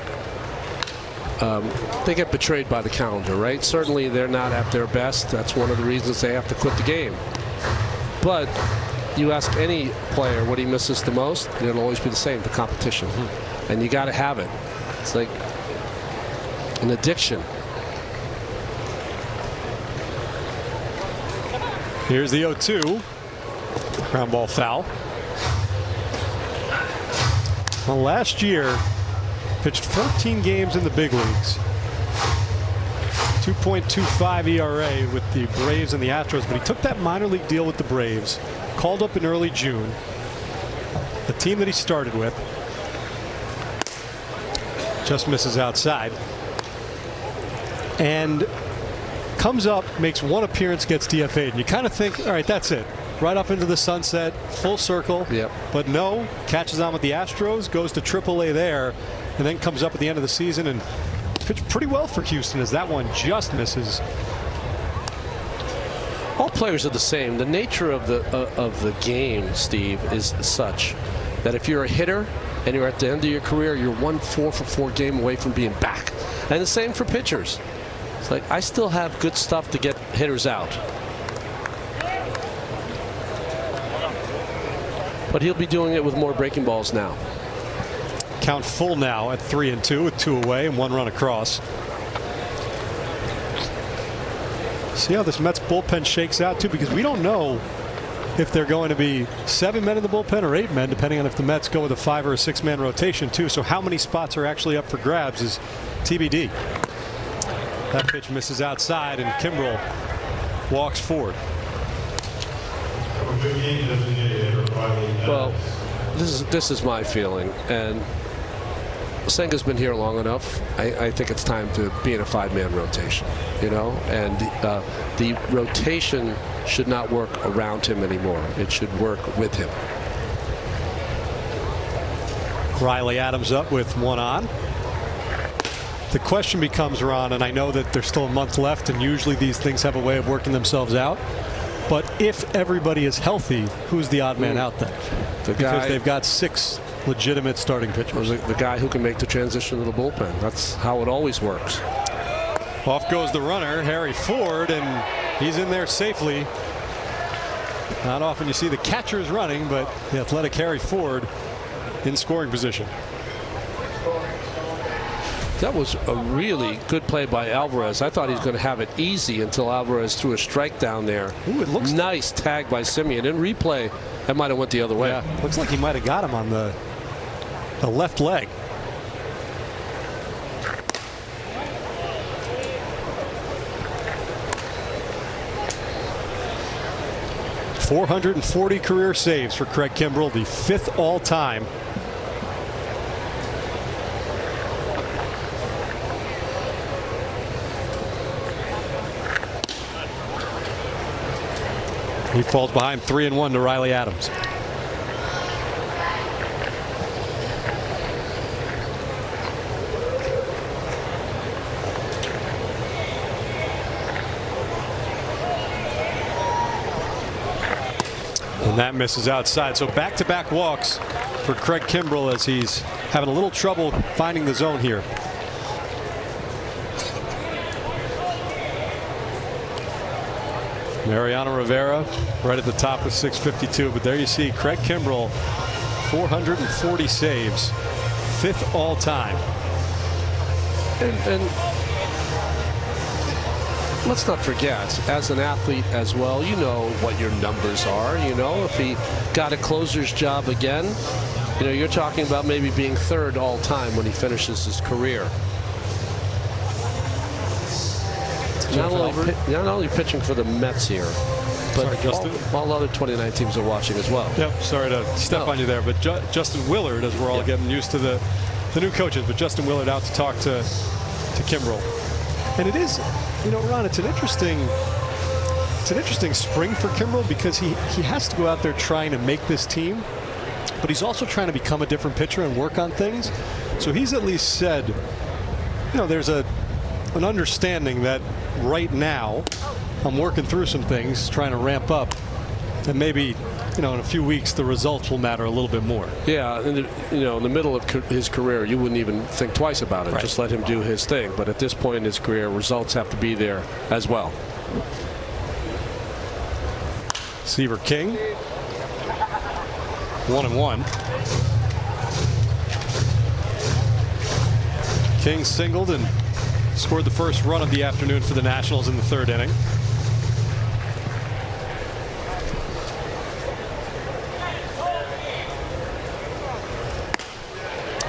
they get betrayed by the calendar, right? Certainly they're not at their best. That's one of the reasons they have to quit the game. But you ask any player what he misses the most, and it'll always be the same, the competition. And you got to have it. It's like an addiction. Here's the 0-2. Ground ball foul. Well, last year, pitched 14 games in the big leagues. 2.25 ERA with the Braves and the Astros, but he took that minor league deal with the Braves, called up in early June. The team that he started with just misses outside. And comes up, makes one appearance, gets DFA'd. And you kind of think, all right, that's it. Right up into the sunset, full circle. Yep. But no, catches on with the Astros, goes to AAA there, and then comes up at the end of the season and pitched pretty well for Houston as that one just misses. All players are the same. The nature of the game, Steve, is such that if you're a hitter and you're at the end of your career, you're 1 4-for-4 game away from being back. And the same for pitchers. It's like, I still have good stuff to get hitters out. But he'll be doing it with more breaking balls now. Count full now at 3-2 with 2 away and 1 run across. See how this Mets bullpen shakes out too, because we don't know if they're going to be 7 men in the bullpen or 8 men, depending on if the Mets go with a 5 or a 6 man rotation too. So how many spots are actually up for grabs is TBD. That pitch misses outside and Kimbrell walks forward. Well, this is my feeling, and Senga's been here long enough. I think it's time to be in a 5-man rotation, you know, and the rotation should not work around him anymore. It should work with him. Riley Adams up with 1 on. The question becomes, Ron, and I know that there's still a month left, and usually these things have a way of working themselves out. But if everybody is healthy, who's the odd man out then? Because they've got 6 legitimate starting pitchers. The guy who can make the transition to the bullpen. That's how it always works. Off goes the runner, Harry Ford, and he's in there safely. Not often you see the catchers running, but the athletic Harry Ford in scoring position. That was a really good play by Alvarez. I thought he was going to have it easy until Alvarez threw a strike down there. Ooh, it looks nice tag by Simeon. In replay, that might have went the other way. Yeah, looks like he might have got him on the left leg. 440 career saves for Craig Kimbrel, the 5th all-time. He falls behind 3-1 to Riley Adams. And that misses outside. So back-to-back walks for Craig Kimbrel as he's having a little trouble finding the zone here. Mariano Rivera right at the top with 652. But there you see Craig Kimbrel, 440 saves, 5th all-time. And let's not forget, as an athlete as well, you know what your numbers are. You know, if he got a closer's job again, you know, you're talking about maybe being 3rd all-time when he finishes his career. Not only pitching for the Mets here, but all other 29 teams are watching as well. Yep, sorry to step on you there, but Justin Willard, as we're all getting used to the new coaches, but Justin Willard out to talk to Kimbrel. And it is, you know, Ron, it's an interesting spring for Kimbrel because he has to go out there trying to make this team, but he's also trying to become a different pitcher and work on things. So he's at least said, you know, there's an understanding that right now I'm working through some things, trying to ramp up, and maybe, you know, in a few weeks the results will matter a little bit more. Yeah, and you know, in the middle of his career, you wouldn't even think twice about it. Right. Just let him do his thing. But at this point in his career, results have to be there as well. Seaver King, 1-1. King singled and scored the first run of the afternoon for the Nationals in the 3rd inning.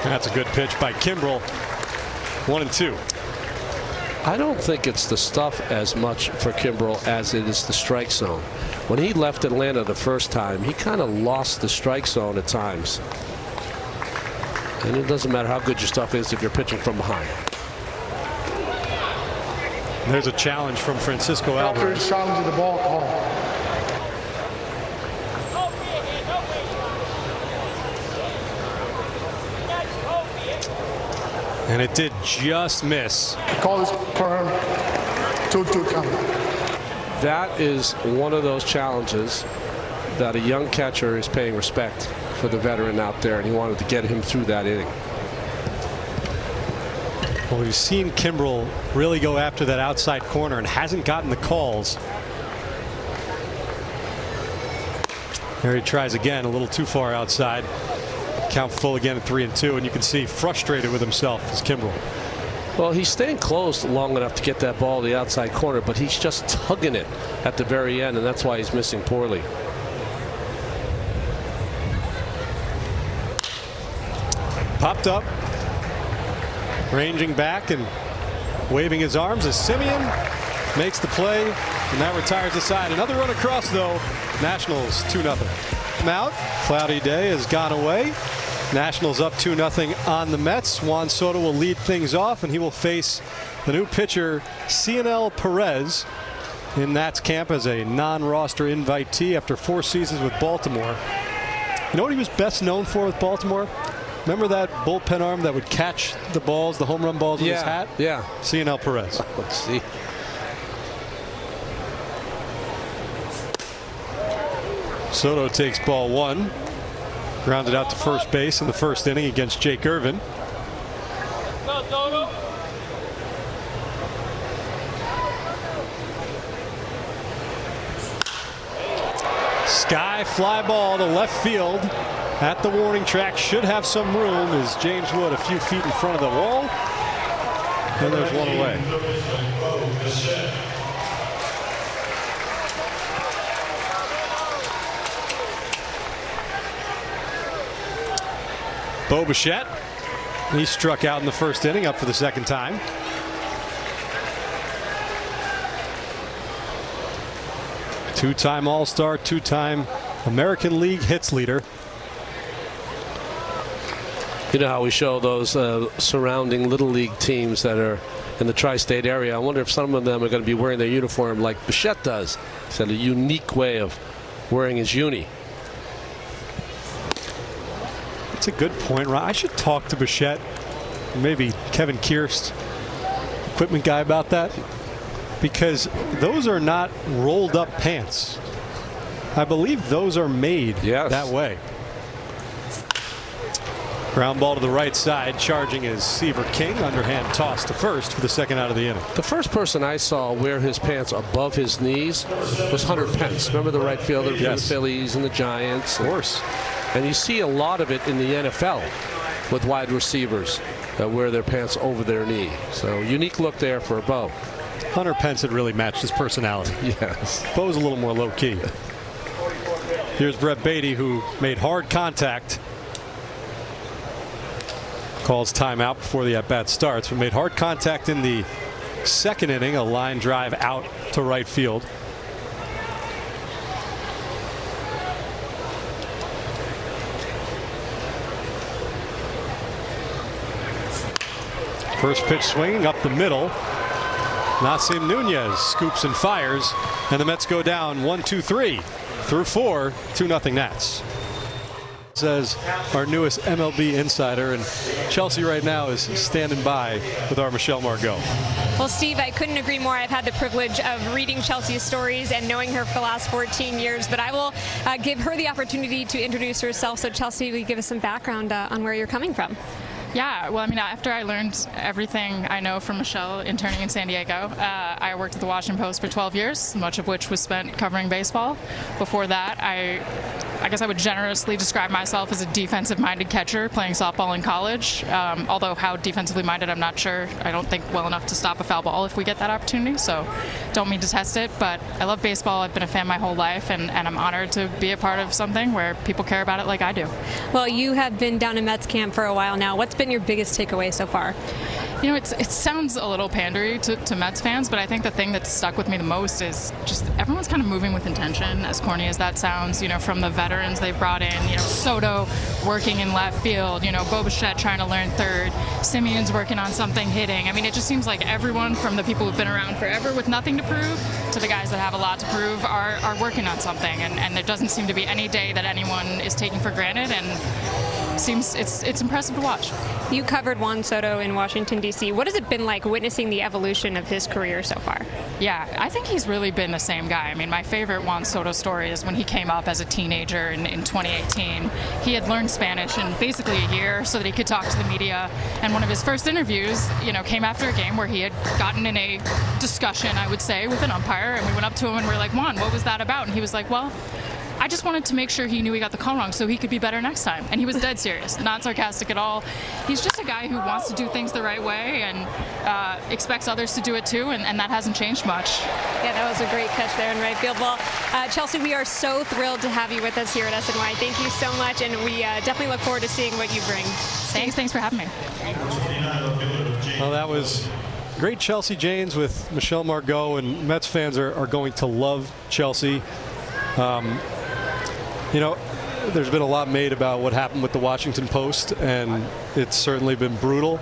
That's a good pitch by Kimbrel. 1-2. I don't think it's the stuff as much for Kimbrel as it is the strike zone. When he left Atlanta the first time, he kind of lost the strike zone at times. And it doesn't matter how good your stuff is if you're pitching from behind. There's a challenge from Francisco Alvarez. Challenge the ball call. And it did just miss. Call is firm. 2-2 count. That is one of those challenges that a young catcher is paying respect for the veteran out there, and he wanted to get him through that inning. Well, we've seen Kimbrel really go after that outside corner and hasn't gotten the calls. There he tries again, a little too far outside. Count full again at 3-2, and you can see frustrated with himself as Kimbrel. Well, he's staying close long enough to get that ball to the outside corner, but he's just tugging it at the very end, and that's why he's missing poorly. Popped up, ranging back and waving his arms as Simeon makes the play, and that retires the side. Another run across, though. Nationals 2-0. Out. Cloudy day has gone away. Nationals up 2-0 on the Mets. Juan Soto will lead things off, and he will face the new pitcher Cionel Perez in Nats camp as a non-roster invitee after 4 seasons with Baltimore. You know what he was best known for with Baltimore? Remember that bullpen arm that would catch the balls, the home run balls with his hat? Yeah. Cionel Perez. Let's see. Soto takes ball 1. Grounded out to first base in the 1st inning against Jake Irvin. Sky fly ball to left field at the warning track. Should have some room as James Wood a few feet in front of the wall. And there's one away. Bo Bichette, he struck out in the 1st inning, up for the 2nd time. Two-time All-Star, two-time American League hits leader. You know how we show those surrounding Little League teams that are in the tri-state area. I wonder if some of them are going to be wearing their uniform like Bichette does. He's got a unique way of wearing his uni. That's a good point, Ron. I should talk to Bichette, maybe Kevin Kierst, equipment guy, about that, because those are not rolled up pants. I believe those are made that way. Ground ball to the right side. Charging is Seaver King. Underhand toss to first for the second out of the inning. The first person I saw wear his pants above his knees was Hunter Pence. Remember the right fielder for the Phillies and the Giants? Of course. And you see a lot of it in the NFL with wide receivers that wear their pants over their knee. So unique look there for Bo. Hunter Pence had really matched his personality. Yes. Bo's a little more low-key. Here's Brett Beatty, who made hard contact. Calls timeout before the at-bat starts, but made hard contact in the second inning. A line drive out to right field. First pitch swinging up the middle. Nasim Nunez scoops and fires, and the Mets go down 1-2-3 through 4, 2-0 Nats. Says our newest MLB insider, and Chelsea right now is standing by with our Michelle Margot. Well, Steve, I couldn't agree more. I've had the privilege of reading Chelsea's stories and knowing her for the last 14 years, but I will give her the opportunity to introduce herself. So Chelsea, will you give us some background on where you're coming from? Yeah, well, I mean, after I learned everything I know from Michelle interning in San Diego, I worked at the Washington Post for 12 years, much of which was spent covering baseball. Before that, I guess I would generously describe myself as a defensive-minded catcher playing softball in college, although how defensively minded, I'm not sure. I don't think well enough to stop a foul ball if we get that opportunity, so don't mean to test it, but I love baseball. I've been a fan my whole life, and I'm honored to be a part of something where people care about it like I do. Well, you have been down in Mets camp for a while now. What's been your biggest takeaway so far? You know, it sounds a little pandery to Mets fans, but I think the thing that's stuck with me the most is just everyone's kind of moving with intention, as corny as that sounds, you know, from the veterans they've brought in, you know, Soto working in left field, you know, Bo Bichette trying to learn third, Simeon's working on something hitting. I mean, it just seems like everyone from the people who've been around forever with nothing to prove to the guys that have a lot to prove are working on something, and there doesn't seem to be any day that anyone is taking for granted, and it's impressive to watch. You covered Juan Soto in Washington, D.C. What has it been like witnessing the evolution of his career so far? Yeah, I think he's really been the same guy. I mean, my favorite Juan Soto story is when he came up as a teenager in 2018. He had learned Spanish in basically a year so that he could talk to the media. And one of his first interviews, you know, came after a game where he had gotten in a discussion, I would say, with an umpire. And we went up to him and we were like, Juan, what was that about? And he was like, well, I just wanted to make sure he knew he got the call wrong so he could be better next time. And he was dead serious, not sarcastic at all. He's just a guy who wants to do things the right way and expects others to do it too, and that hasn't changed much. Yeah, that was a great catch there in right field. Well, Chelsea, we are so thrilled to have you with us here at SNY. Thank you so much, and we definitely look forward to seeing what you bring. Thanks for having me. Well, that was great Chelsea Janes with Michelle Margot, and Mets fans are going to love Chelsea. You know, there's been a lot made about what happened with the Washington Post, and it's certainly been brutal.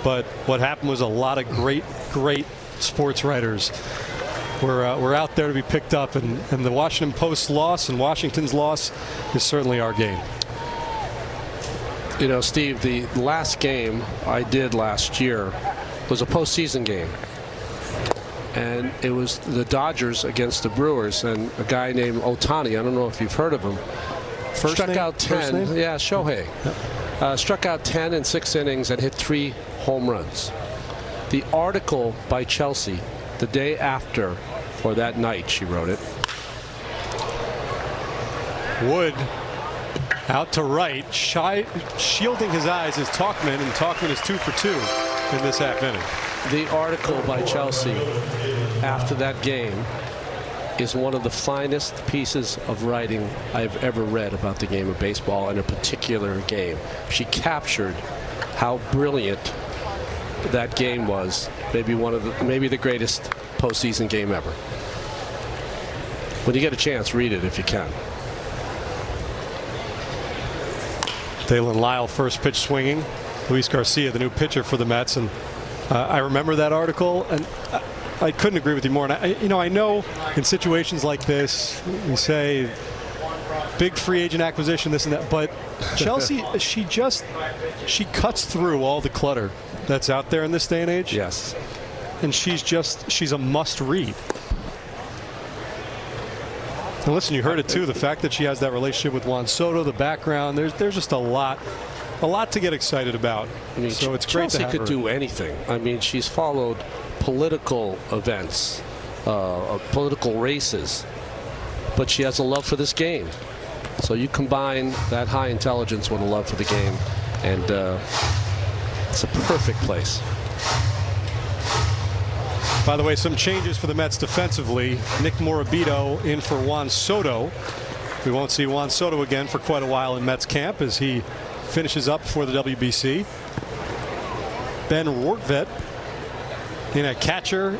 But what happened was a lot of great sports writers were out there to be picked up, and the Washington Post's loss and Washington's loss is certainly our gain. You know, Steve, the last game I did last year was a postseason game. And it was the Dodgers against the Brewers, and a guy named Ohtani, I don't know if you've heard of him, struck out 10. Yeah, Shohei. Yep. Struck out 10 in 6 innings and hit 3 home runs. The article by Chelsea the day after, or that night, she wrote it. Wood out to right, shielding his eyes is Tauchman, and Tauchman is 2 for 2 in this half inning. The article by Chelsea after that game is one of the finest pieces of writing I've ever read about the game of baseball, and a particular game. She captured how brilliant that game was. Maybe the greatest postseason game ever. When you get a chance, read it if you can. Dalen Lyle, first pitch swinging. Luis Garcia, the new pitcher for the Mets, and I remember that article, and I couldn't agree with you more. And I know in situations like this, you say big free agent acquisition, this and that, but Chelsea, she cuts through all the clutter that's out there in this day and age. Yes. And she's a must read. And listen, you heard it too, the fact that she has that relationship with Juan Soto, the background, there's just a lot to get excited about. I mean, so it's great to have Chelsea could her. do anything. I mean, she's followed political events, political races, but she has a love for this game. So you combine that high intelligence with a love for the game, and it's a perfect place. By the way, some changes for the Mets defensively. Nick Morabito in for Juan Soto. We won't see Juan Soto again for quite a while in Mets camp as he finishes up for the WBC. Ben Rortvedt in at catcher,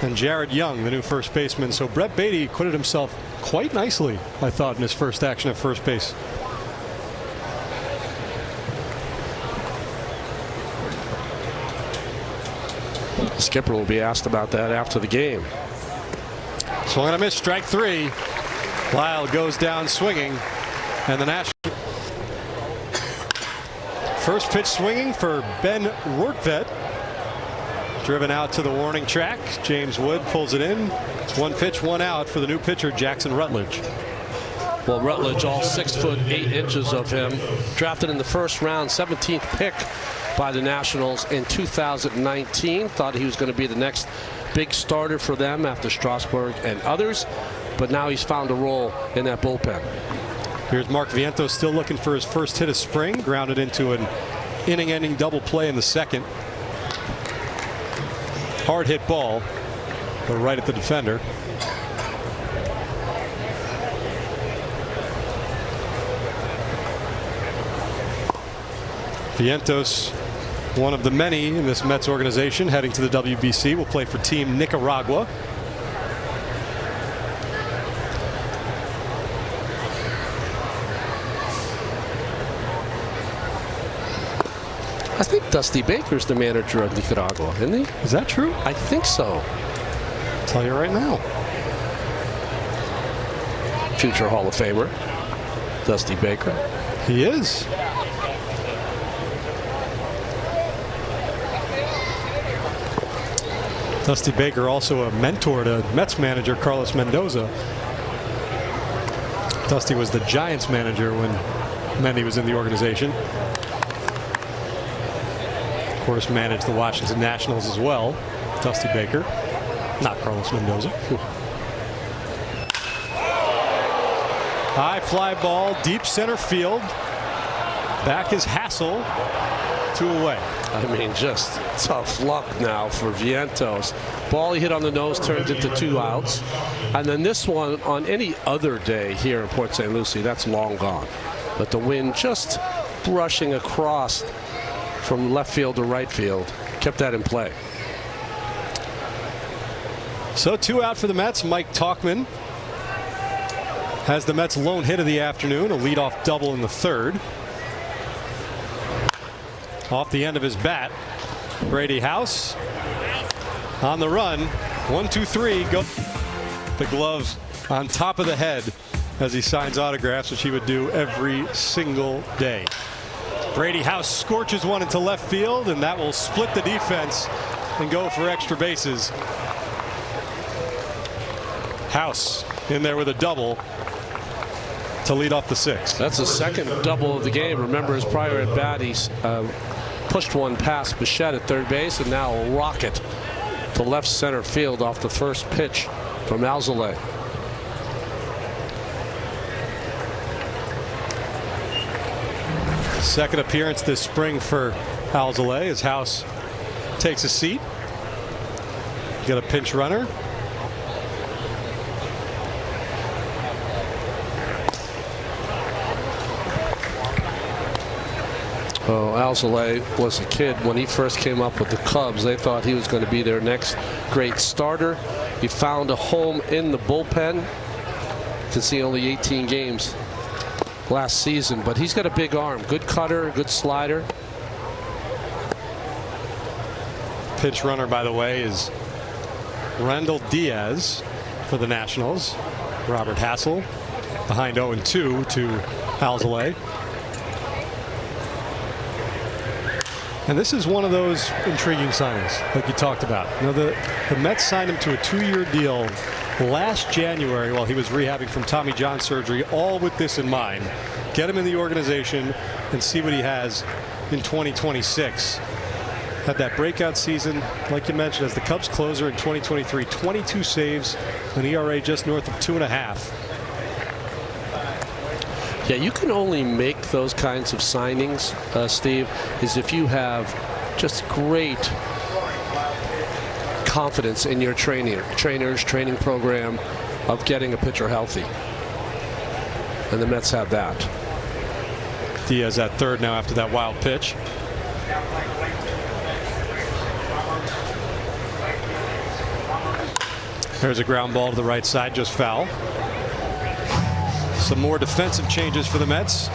and Jared Young, the new first baseman. So Brett Beatty acquitted himself quite nicely, I thought, in his first action at first base. The skipper will be asked about that after the game. Swung and a miss, strike three. Lyle goes down swinging, and the National. First pitch swinging for Ben Rortvedt. Driven out to the warning track. James Wood pulls it in. It's 1 pitch, 1 out for the new pitcher, Jackson Rutledge. Well, Rutledge, all 6'8" of him, drafted in the first round, 17th pick by the Nationals in 2019. Thought he was going to be the next big starter for them after Strasburg and others, but now he's found a role in that bullpen. Here's Mark Vientos still looking for his first hit of spring. Grounded into an inning-ending double play in the second. Hard hit ball, but right at the defender. Vientos, one of the many in this Mets organization heading to the WBC, will play for Team Nicaragua. I think Dusty Baker's the manager of Nicaragua, isn't he? Is that true? I think so. I'll tell you right now. Future Hall of Famer, Dusty Baker. He is. Dusty Baker, also a mentor to Mets manager Carlos Mendoza. Dusty was the Giants manager when Mendy was in the organization. Of course, managed the Washington Nationals as well. Dusty Baker, not Carlos Mendoza. High fly ball, deep center field. Back is Hassel, 2 away. I mean, just tough luck now for Vientos. Ball he hit on the nose turned into 2 outs. And then this one, on any other day here in Port St. Lucie, that's long gone. But the wind just brushing across from left field to right field kept that in play. So 2 out for the Mets. Mike Tauchman has the Mets' lone hit of the afternoon, a leadoff double in the third. Off the end of his bat, Brady House on the run. 1, 2, 3. Go. The glove on top of the head as he signs autographs, which he would do every single day. Brady House scorches one into left field, and that will split the defense and go for extra bases. House in there with a double to lead off the 6th. That's the second double of the game. Remember his prior at bat, he's pushed one past Bichette at third base, and now a rocket to left center field off the first pitch from Alzolay. Second appearance this spring for Alzolay as House takes a seat. Got a pinch runner. Oh, Alzolay was a kid when he first came up with the Cubs. They thought he was going to be their next great starter. He found a home in the bullpen can see only 18 games last season, but he's got a big arm. Good cutter, good slider. Pinch runner, by the way, is Randall Diaz for the Nationals. Robert Hassel behind 0-2 to Alzolay. And this is one of those intriguing signings, like you talked about. You know, the Mets signed him to a 2-year deal last January while he was rehabbing from Tommy John surgery, all with this in mind. Get him in the organization and see what he has in 2026. Had that breakout season, like you mentioned, as the Cubs closer in 2023. 22 saves, an ERA just north of 2.5. Yeah, you can only make those kinds of signings, Steve, is if you have just great confidence in your training program of getting a pitcher healthy. And the Mets have that. Diaz at third now after that wild pitch. There's a ground ball to the right side, just foul. Some more defensive changes for the Mets.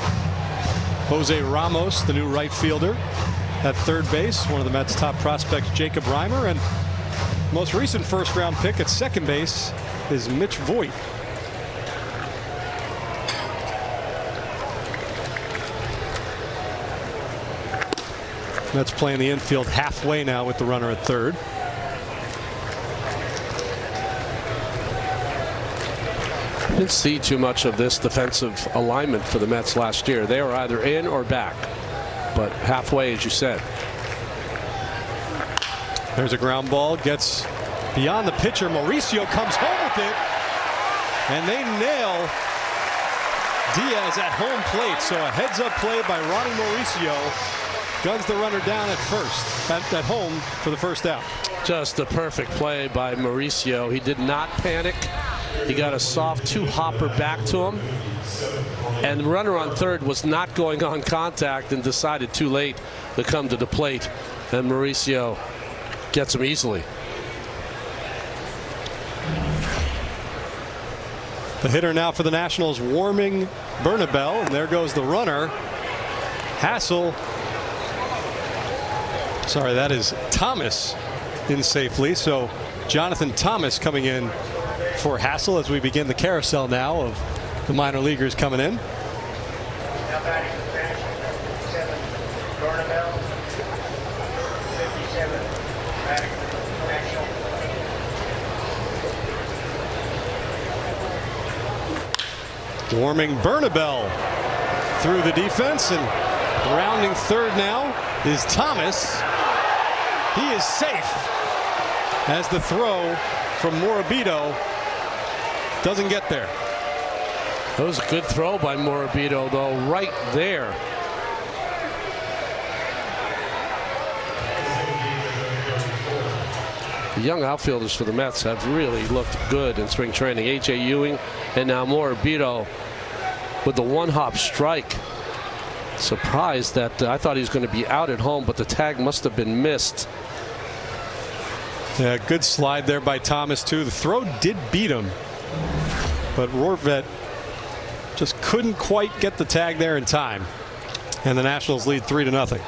Jose Ramos, the new right fielder, at third base. One of the Mets' top prospects, Jacob Reimer, and most recent first-round pick at second base is Mitch Voigt. Mets playing the infield halfway now with the runner at third. Didn't see too much of this defensive alignment for the Mets last year. They were either in or back, but halfway, as you said. There's a ground ball, gets beyond the pitcher. Mauricio comes home with it, and they nail Diaz at home plate. So a heads-up play by Ronnie Mauricio guns the runner down at first, at home for the first out. Just a perfect play by Mauricio. He did not panic. He got a soft two-hopper back to him, and the runner on third was not going on contact and decided too late to come to the plate, and Mauricio gets him easily. The hitter now for the Nationals, warming Bernabel, and there goes the runner. Hassel, sorry, that is Thomas in safely. So Jonathan Thomas coming in for Hassel as we begin the carousel now of the minor leaguers coming in. Warming Bernabel through the defense, and rounding third now is Thomas. He is safe as the throw from Morabito doesn't get there. That was a good throw by Morabito, though, right there. The young outfielders for the Mets have really looked good in spring training. A.J. Ewing and now Morabito with the one-hop strike. Surprised that I thought he was going to be out at home, but the tag must have been missed. Yeah, good slide there by Thomas, too. The throw did beat him, but Rorvet just couldn't quite get the tag there in time. And the Nationals lead 3-0.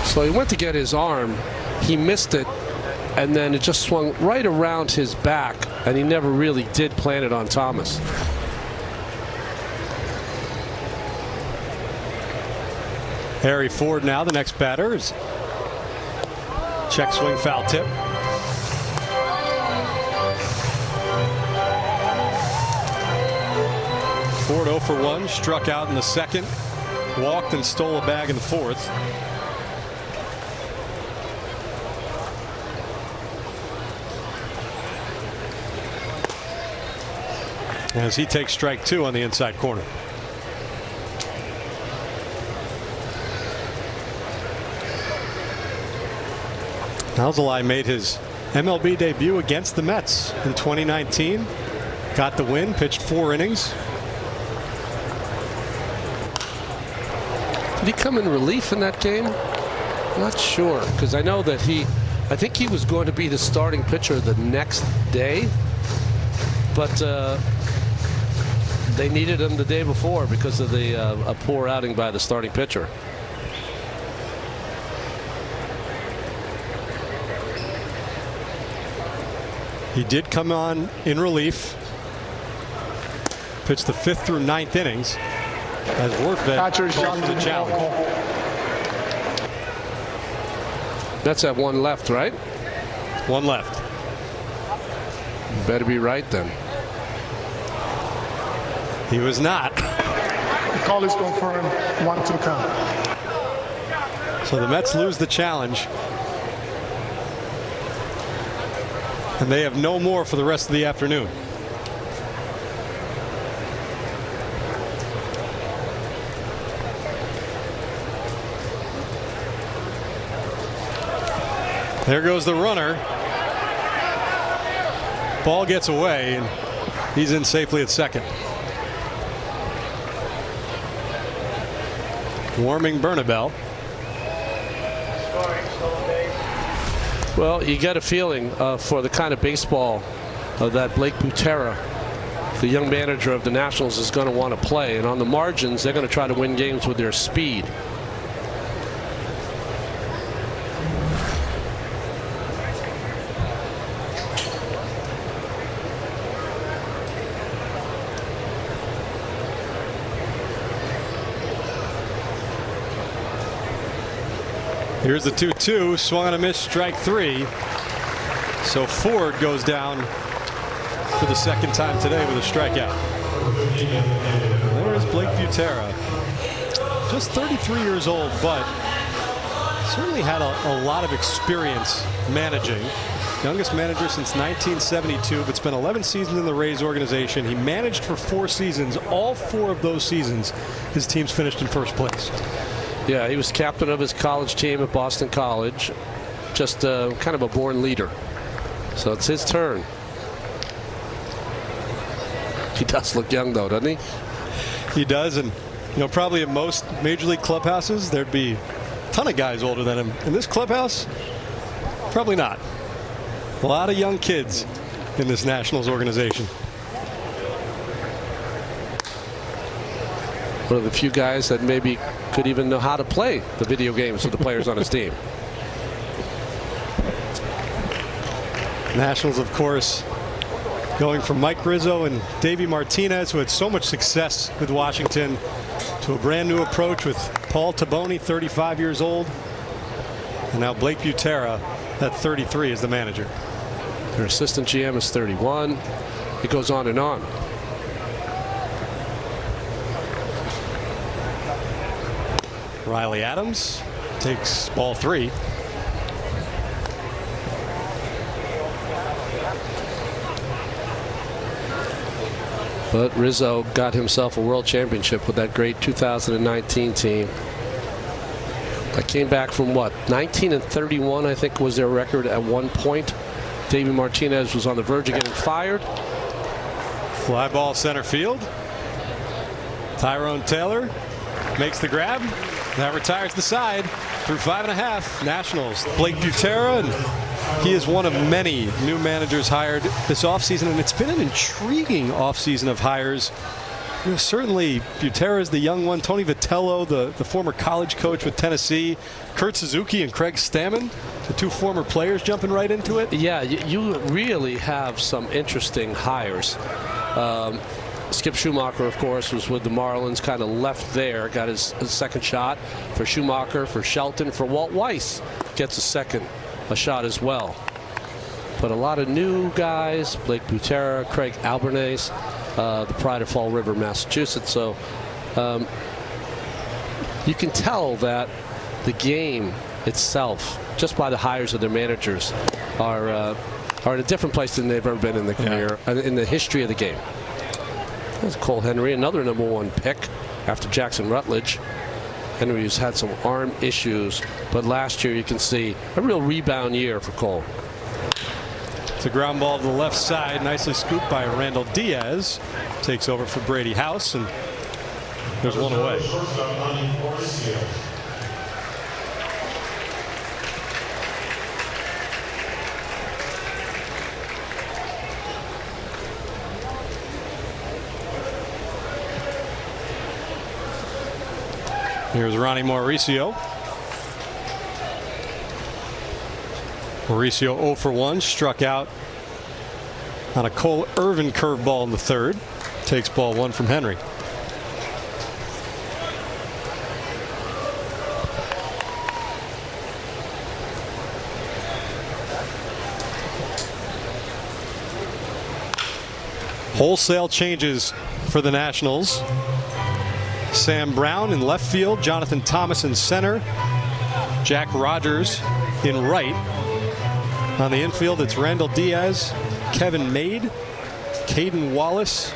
So he went to get his arm, he missed it, and then it just swung right around his back, and he never really did plant it on Thomas. Harry Ford now the next batter. Is check swing, foul tip. Ford 0 for 1, struck out in the second, walked and stole a bag in the fourth. As he takes strike 2 on the inside corner. Alzolay made his MLB debut against the Mets in 2019. Got the win, pitched 4 innings. Did he come in relief in that game? Not sure, because I know that I think he was going to be the starting pitcher the next day, but they needed him the day before because of a poor outing by the starting pitcher. He did come on in relief. Pitched the 5th through 9th innings as Warfed goes to the challenge. That's at one left, right? One left. Better be right then. He was not. The call is confirmed. 1-2 count. So the Mets lose the challenge. And they have no more for the rest of the afternoon. There goes the runner. Ball gets away, and he's in safely at second. Warming Bernabel. Well, you get a feeling for the kind of baseball that Blake Butera, the young manager of the Nationals, is going to want to play. And on the margins, they're going to try to win games with their speed. Here's the 2-2, swung on a miss, strike 3. So Ford goes down for the second time today with a strikeout. There's Blake Butera, just 33 years old, but certainly had a lot of experience managing. Youngest manager since 1972, but spent 11 seasons in the Rays organization. He managed for 4 seasons. All 4 of those seasons, his teams finished in first place. Yeah, he was captain of his college team at Boston College. Just kind of a born leader. So it's his turn. He does look young, though, doesn't he? He does, and probably in most major league clubhouses there'd be a ton of guys older than him. In this clubhouse, probably not. A lot of young kids in this Nationals organization. One of the few guys that maybe could even know how to play the video games with the players on his team. Nationals, of course, going from Mike Rizzo and Davey Martinez, who had so much success with Washington, to a brand new approach with Paul Taboni, 35 years old, and now Blake Butera at 33 as the manager. Their assistant GM is 31. It goes on and on. Riley Adams takes ball 3. But Rizzo got himself a world championship with that great 2019 team. That came back from what? 19-31, I think, was their record at one point. Davey Martinez was on the verge of getting fired. Fly ball center field. Tyrone Taylor makes the grab. That retires the side through 5.5. Nationals. Blake Butera, and he is one of many new managers hired this offseason, and it's been an intriguing offseason of hires. Certainly Butera is the young one. Tony Vitello, the former college coach with Tennessee. Kurt Suzuki and Craig Stammen, the 2 former players, jumping right into it. Yeah, you really have some interesting hires. Skip Schumacher, of course, was with the Marlins, kind of left there, got his second shot. For Schumacher, for Shelton, for Walt Weiss, gets a shot as well. But a lot of new guys, Blake Butera, Craig Albernays, the pride of Fall River, Massachusetts. So you can tell that the game itself, just by the hires of their managers, are in a different place than they've ever been in their career, in the history of the game. There's Cole Henry, another #1 pick after Jackson Rutledge. Henry's had some arm issues, but last year you can see a real rebound year for Cole. It's a ground ball to the left side, nicely scooped by Randall Diaz. Takes over for Brady House, and There's one away. Here's Ronnie Mauricio. Mauricio 0 for 1, struck out on a Cole Irvin curveball in the third. Takes ball 1 from Henry. Wholesale changes for the Nationals. Sam Brown in left field, Jonathan Thomas in center, Jack Rogers in right. On the infield, it's Randall Diaz, Kevin Made, Caden Wallace,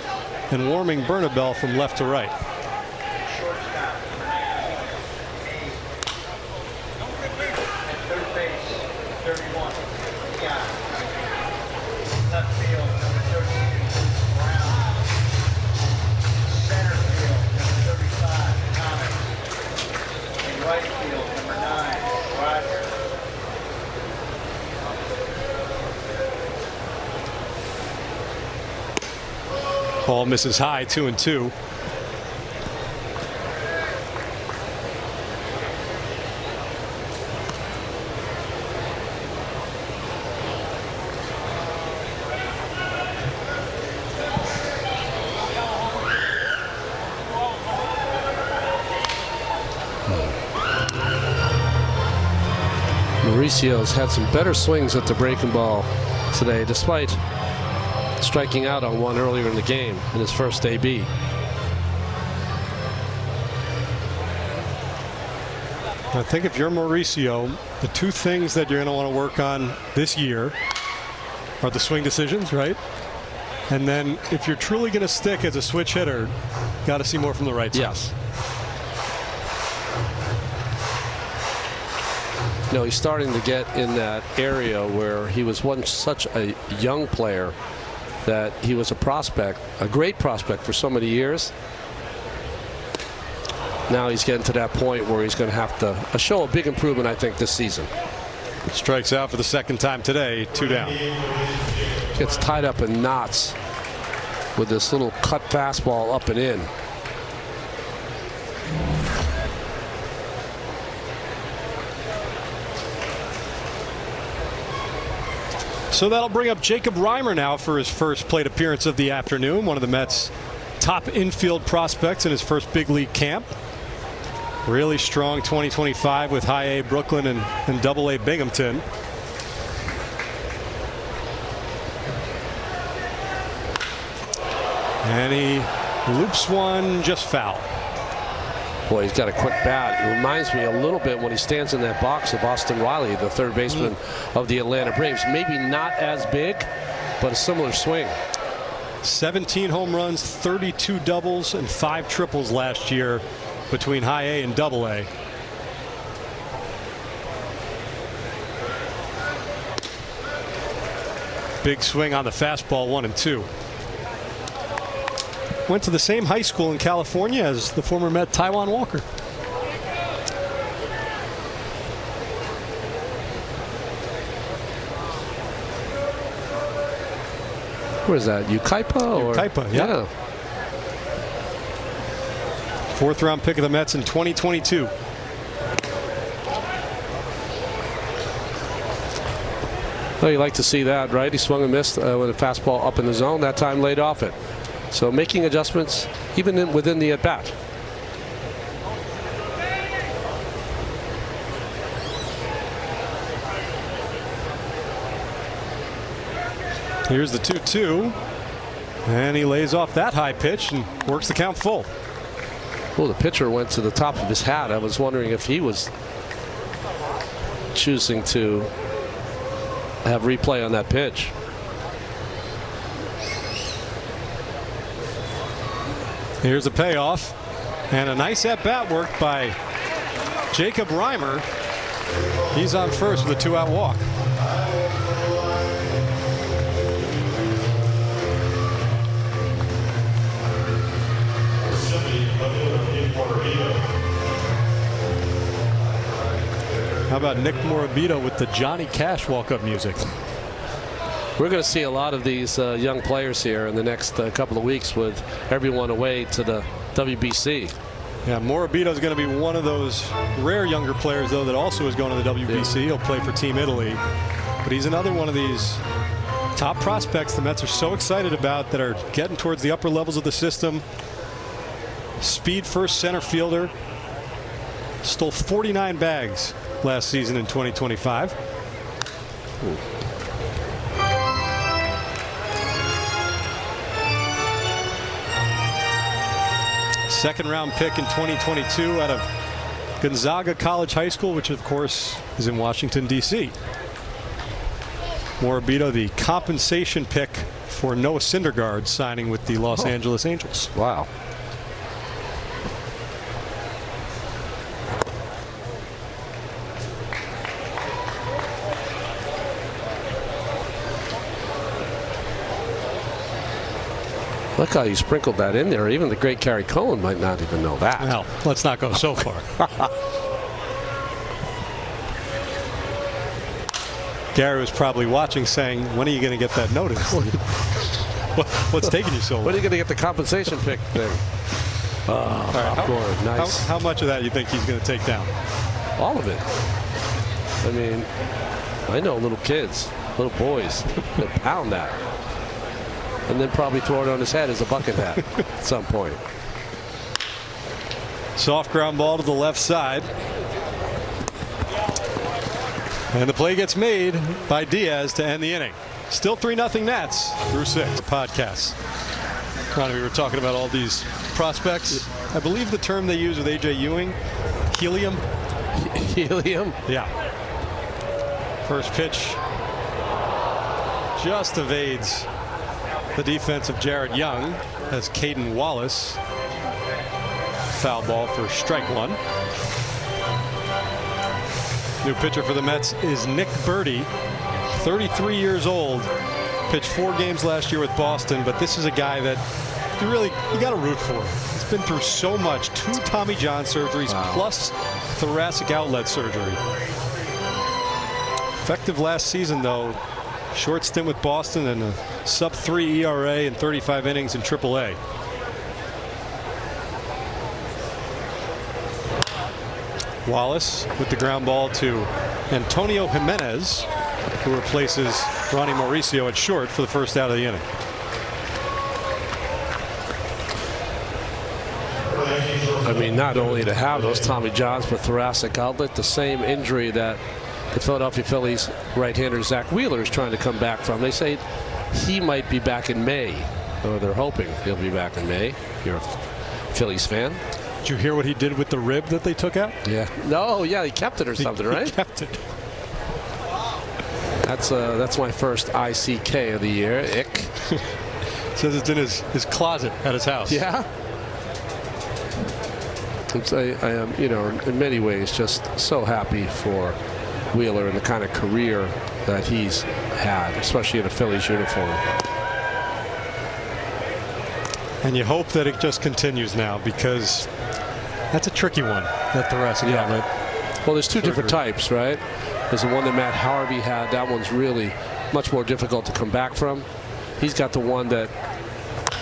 and Warming Bernabel from left to right. Ball misses high, 2-2. Mauricio's had some better swings at the breaking ball today, despite striking out on one earlier in the game in his first AB. I think if you're Mauricio, the two things that you're going to want to work on this year are the swing decisions, right? And then if you're truly going to stick as a switch hitter, got to see more from the right side. Yes. You know, he's starting to get in that area where he was once such a young player that he was a prospect, a great prospect for so many years. Now he's getting to that point where he's going to have to show a big improvement, I think, this season. Strikes out for the second time today, 2 down. Gets tied up in knots with this little cut fastball up and in. So that'll bring up Jacob Reimer now for his first plate appearance of the afternoon. One of the Mets' top infield prospects in his first big league camp. Really strong 2025 with high A Brooklyn and double A Binghamton. And he loops one just foul. Boy, he's got a quick bat. It reminds me a little bit when he stands in that box of Austin Riley, the third baseman of the Atlanta Braves. Maybe not as big, but a similar swing. 17 home runs, 32 doubles, and 5 triples last year between high A and double A. Big swing on the fastball, 1-2. Went to the same high school in California as the former Met Taijuan Walker. Where is that? Ukaipa? Ukaipa, yeah. 4th round pick of the Mets in 2022. Well, you like to see that, right? He swung and missed with a fastball up in the zone. That time laid off it. So making adjustments even within the at-bat. Here's the 2-2. And he lays off that high pitch and works the count full. Well, the pitcher went to the top of his hat. I was wondering if he was choosing to have replay on that pitch. Here's a payoff and a nice at-bat work by Jacob Reimer. He's on first with a 2-out walk. How about Nick Morabito with the Johnny Cash walk-up music? We're going to see a lot of these young players here in the next couple of weeks with everyone away to the WBC. Yeah, Morabito is going to be one of those rare younger players, though, that also is going to the WBC. He'll play for Team Italy. But he's another one of these top prospects the Mets are so excited about that are getting towards the upper levels of the system. Speed first center fielder. Stole 49 bags last season in 2025. Ooh. Second round pick in 2022 out of Gonzaga College High School, which of course is in Washington, D.C. Morabito, the compensation pick for Noah Syndergaard signing with the Los Angeles Angels. Wow. Look how you sprinkled that in there. Even the great Gary Cohen might not even know that. Well, let's not go so far. Gary was probably watching saying, when are you going to get that notice? What's taking you so long? When are you going to get the compensation pick then? All right, popcorn, nice. How much of that you think he's going to take down? All of it. I mean, I know little kids, little boys that pound that. And then probably throw it on his head as a bucket hat at some point. Soft ground ball to the left side. And the play gets made by Diaz to end the inning. Still 3-0 Nats through 6. Podcasts. Ronnie, we were talking about all these prospects. I believe the term they use with A.J. Ewing, helium. Helium? Yeah. First pitch just evades the defense of Jared Young as Caden Wallace. Foul ball for strike one. New pitcher for the Mets is Nick Birdy, 33 years old. Pitched 4 games last year with Boston, but this is a guy that you got to root for. He's been through so much. 2 Tommy John surgeries plus thoracic outlet surgery. Effective last season, though. Short stint with Boston and a sub-3 ERA and 35 innings in AAA. Wallace with the ground ball to Antonio Jimenez, who replaces Ronnie Mauricio at short for the first out of the inning. I mean, not only to have those Tommy Johns, but thoracic outlet, the same injury that the Philadelphia Phillies right-hander Zach Wheeler is trying to come back from. They say he might be back in May, or they're hoping he'll be back in May. If you're a Phillies fan. Did you hear what he did with the rib that they took out? Yeah. No, yeah, he kept it or something, right? He kept it. That's my first ICK of the year. Ick. Says it's in his closet at his house. Yeah. I am, in many ways just so happy for Wheeler and the kind of career that he's had, especially in a Phillies uniform. And you hope that it just continues now, because that's a tricky one, that thoracic outlet. Well, there's 2 different types, right? There's the one that Matt Harvey had. That one's really much more difficult to come back from. He's got the one that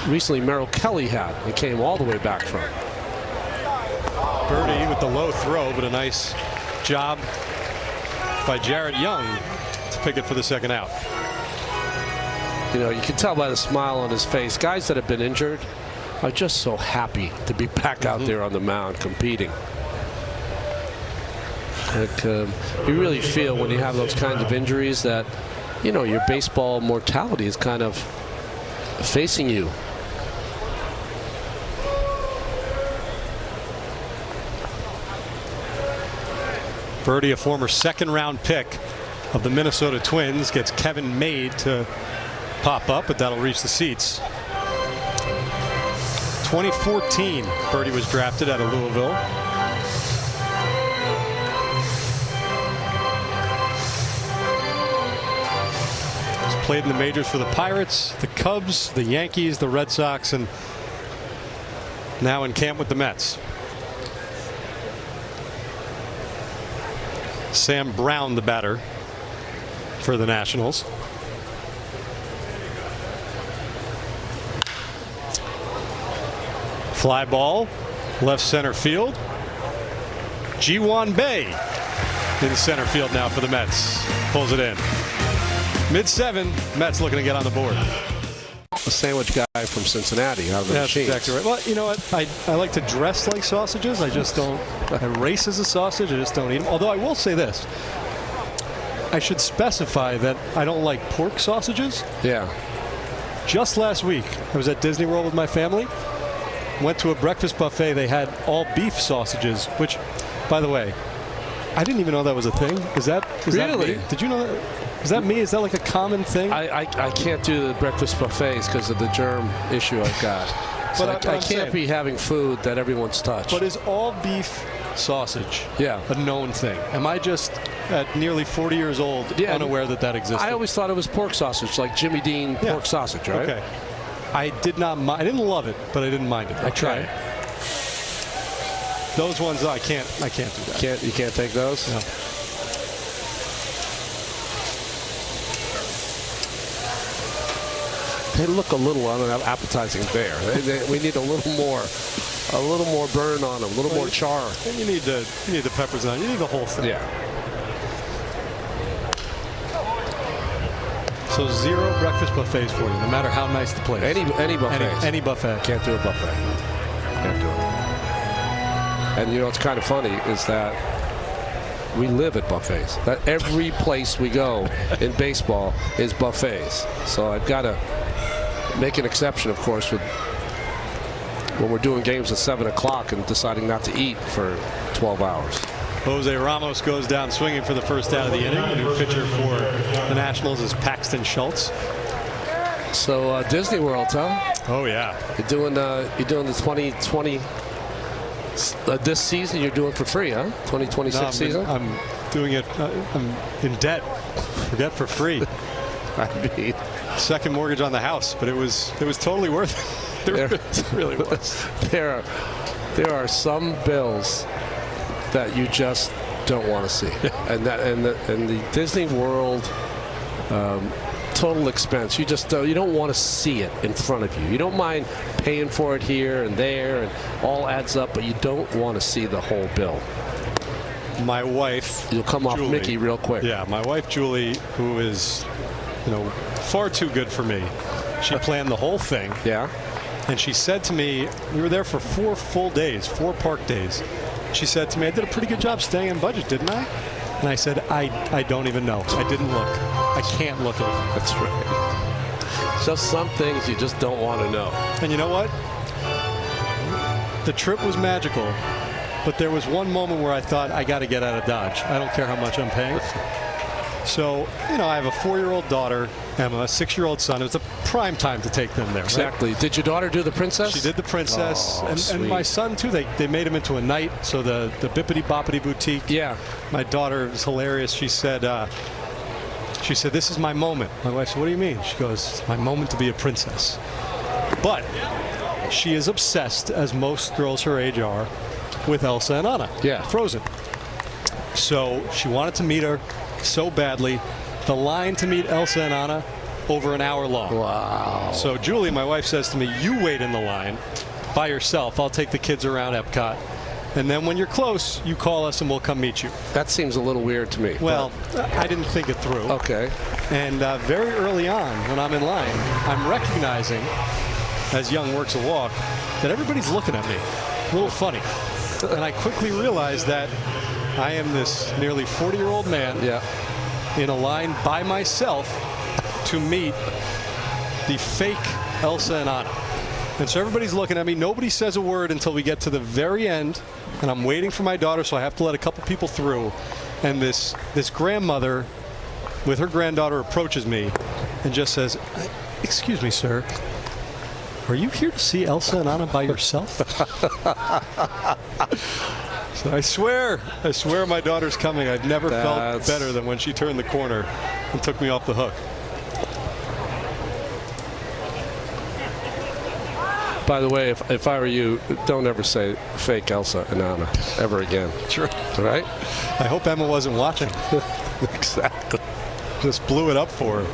recently Merrill Kelly had and came all the way back from. Birdy with the low throw, but a nice job by Jared Young to pick it for the second out. You can tell by the smile on his face, guys that have been injured are just so happy to be back out there on the mound competing. You really feel when you have those kinds of injuries that, your baseball mortality is kind of facing you. Birdy, a former second-round pick of the Minnesota Twins, gets Kevin Made to pop up, but that'll reach the seats. 2014, Birdy was drafted out of Louisville. He's played in the majors for the Pirates, the Cubs, the Yankees, the Red Sox, and now in camp with the Mets. Sam Brown, the batter for the Nationals. Fly ball, left center field. Ji-Hwan Bae in center field now for the Mets. Pulls it in. Mid-7, Mets looking to get on the board. A sandwich guy from Cincinnati out of the That's machines. exactly right. Well, you know what? I like to dress like sausages. I just don't. I race as a sausage. I just don't eat them. Although I will say this. I should specify that I don't like pork sausages. Yeah. Just last week, I was at Disney World with my family. Went to a breakfast buffet. They had all beef sausages, which, by the way, I didn't even know that was a thing. Is that Really? me? Did you know that? Is that me? Is that like a common thing? I can't do the breakfast buffets because of the germ issue I've got. So But I I'm can't saying- be having food that everyone's touched. But is all beef sausage Yeah. a known thing? Am I just at nearly 40 years old unaware that existed? I always thought it was pork sausage, like Jimmy Dean pork sausage, right? Okay. I did not mind. I didn't love it, but I didn't mind it. I tried it. Those ones I can't do that. You can't take those? No. They look a little unappetizing there. We need a little more burn on them, a little more char. And you need the peppers on. You need the whole thing. Yeah. So 0 breakfast buffets for you, no matter how nice the place. Any buffet. Any buffet. Can't do a buffet. Can't do it. And you know what's kind of funny is that we live at buffets. That every place we go in baseball is buffets. So I've got to make an exception, of course, when we're doing games at 7 o'clock and deciding not to eat for 12 hours. Jose Ramos goes down swinging for the first out of the inning. The new pitcher for the Nationals is Paxton Schultz. So Disney World, huh? Oh yeah. You're doing the 2020 this season. You're doing for free, huh? 2026 season. I'm doing it. I'm in debt. Forget for free. I mean, Second mortgage on the house, but it was totally worth it. It really was. There are some bills that you just don't want to see, and the Disney World total expense, you don't want to see it in front of you. You don't mind paying for it here and there, and all adds up, but you don't want to see the whole bill. My wife, You'll come off Julie, Mickey real quick. Yeah, my wife Julie, who is, far too good for me. She planned the whole thing. Yeah. And she said to me, we were there for 4 full days, 4 park days. She said to me, I did a pretty good job staying in budget, didn't I? And I said, I don't even know. I didn't look. I can't look at it. That's right. Just some things you just don't want to know. And you know what? The trip was magical, but there was one moment where I thought, I got to get out of Dodge. I don't care how much I'm paying. So, I have a 4-year-old daughter, Emma, a 6-year-old son. It was a prime time to take them there. Exactly. Right? Did your daughter do the princess? She did the princess. Oh, and my son, too. They made him into a knight. So the Bippity Boppity Boutique. Yeah. My daughter was hilarious. She said, this is my moment. My wife said, what do you mean? She goes, it's my moment to be a princess. But she is obsessed, as most girls her age are, with Elsa and Anna. Yeah. Frozen. So she wanted to meet her so badly. The line to meet Elsa and Anna, over an hour long. Wow. So Julie, my wife, says to me, you wait in the line by yourself. I'll take the kids around Epcot. And then when you're close, you call us and we'll come meet you. That seems a little weird to me. Well, I didn't think it through. Okay. And very early on, when I'm in line, I'm recognizing, as young works a walk, that everybody's looking at me. A little funny. And I quickly realized that I am this nearly 40-year-old man in a line by myself to meet the fake Elsa and Anna. And so everybody's looking at me. Nobody says a word until we get to the very end. And I'm waiting for my daughter, so I have to let a couple people through. And this grandmother with her granddaughter approaches me and just says, excuse me, sir. Are you here to see Elsa and Anna by yourself? So I swear my daughter's coming. I've never felt better than when she turned the corner and took me off the hook. By the way, if I were you, don't ever say fake Elsa and Anna ever again. True. Right? I hope Emma wasn't watching. Exactly. Just blew it up for her.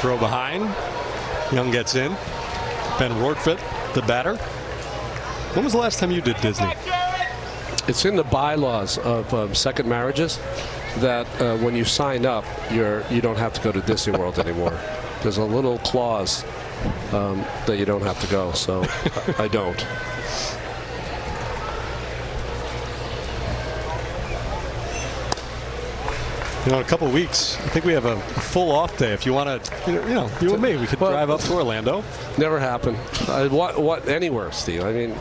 Throw behind. Young gets in. Ben Rortvedt, the batter. When was the last time you did Disney? It's in the bylaws of second marriages that when you sign up, you don't have to go to Disney World anymore. There's a little clause that you don't have to go, so I don't. You know, in a couple of weeks, I think we have a full off day. If you want to, you and me, we could drive up to Orlando. Never happened. What anywhere, Steve? I mean,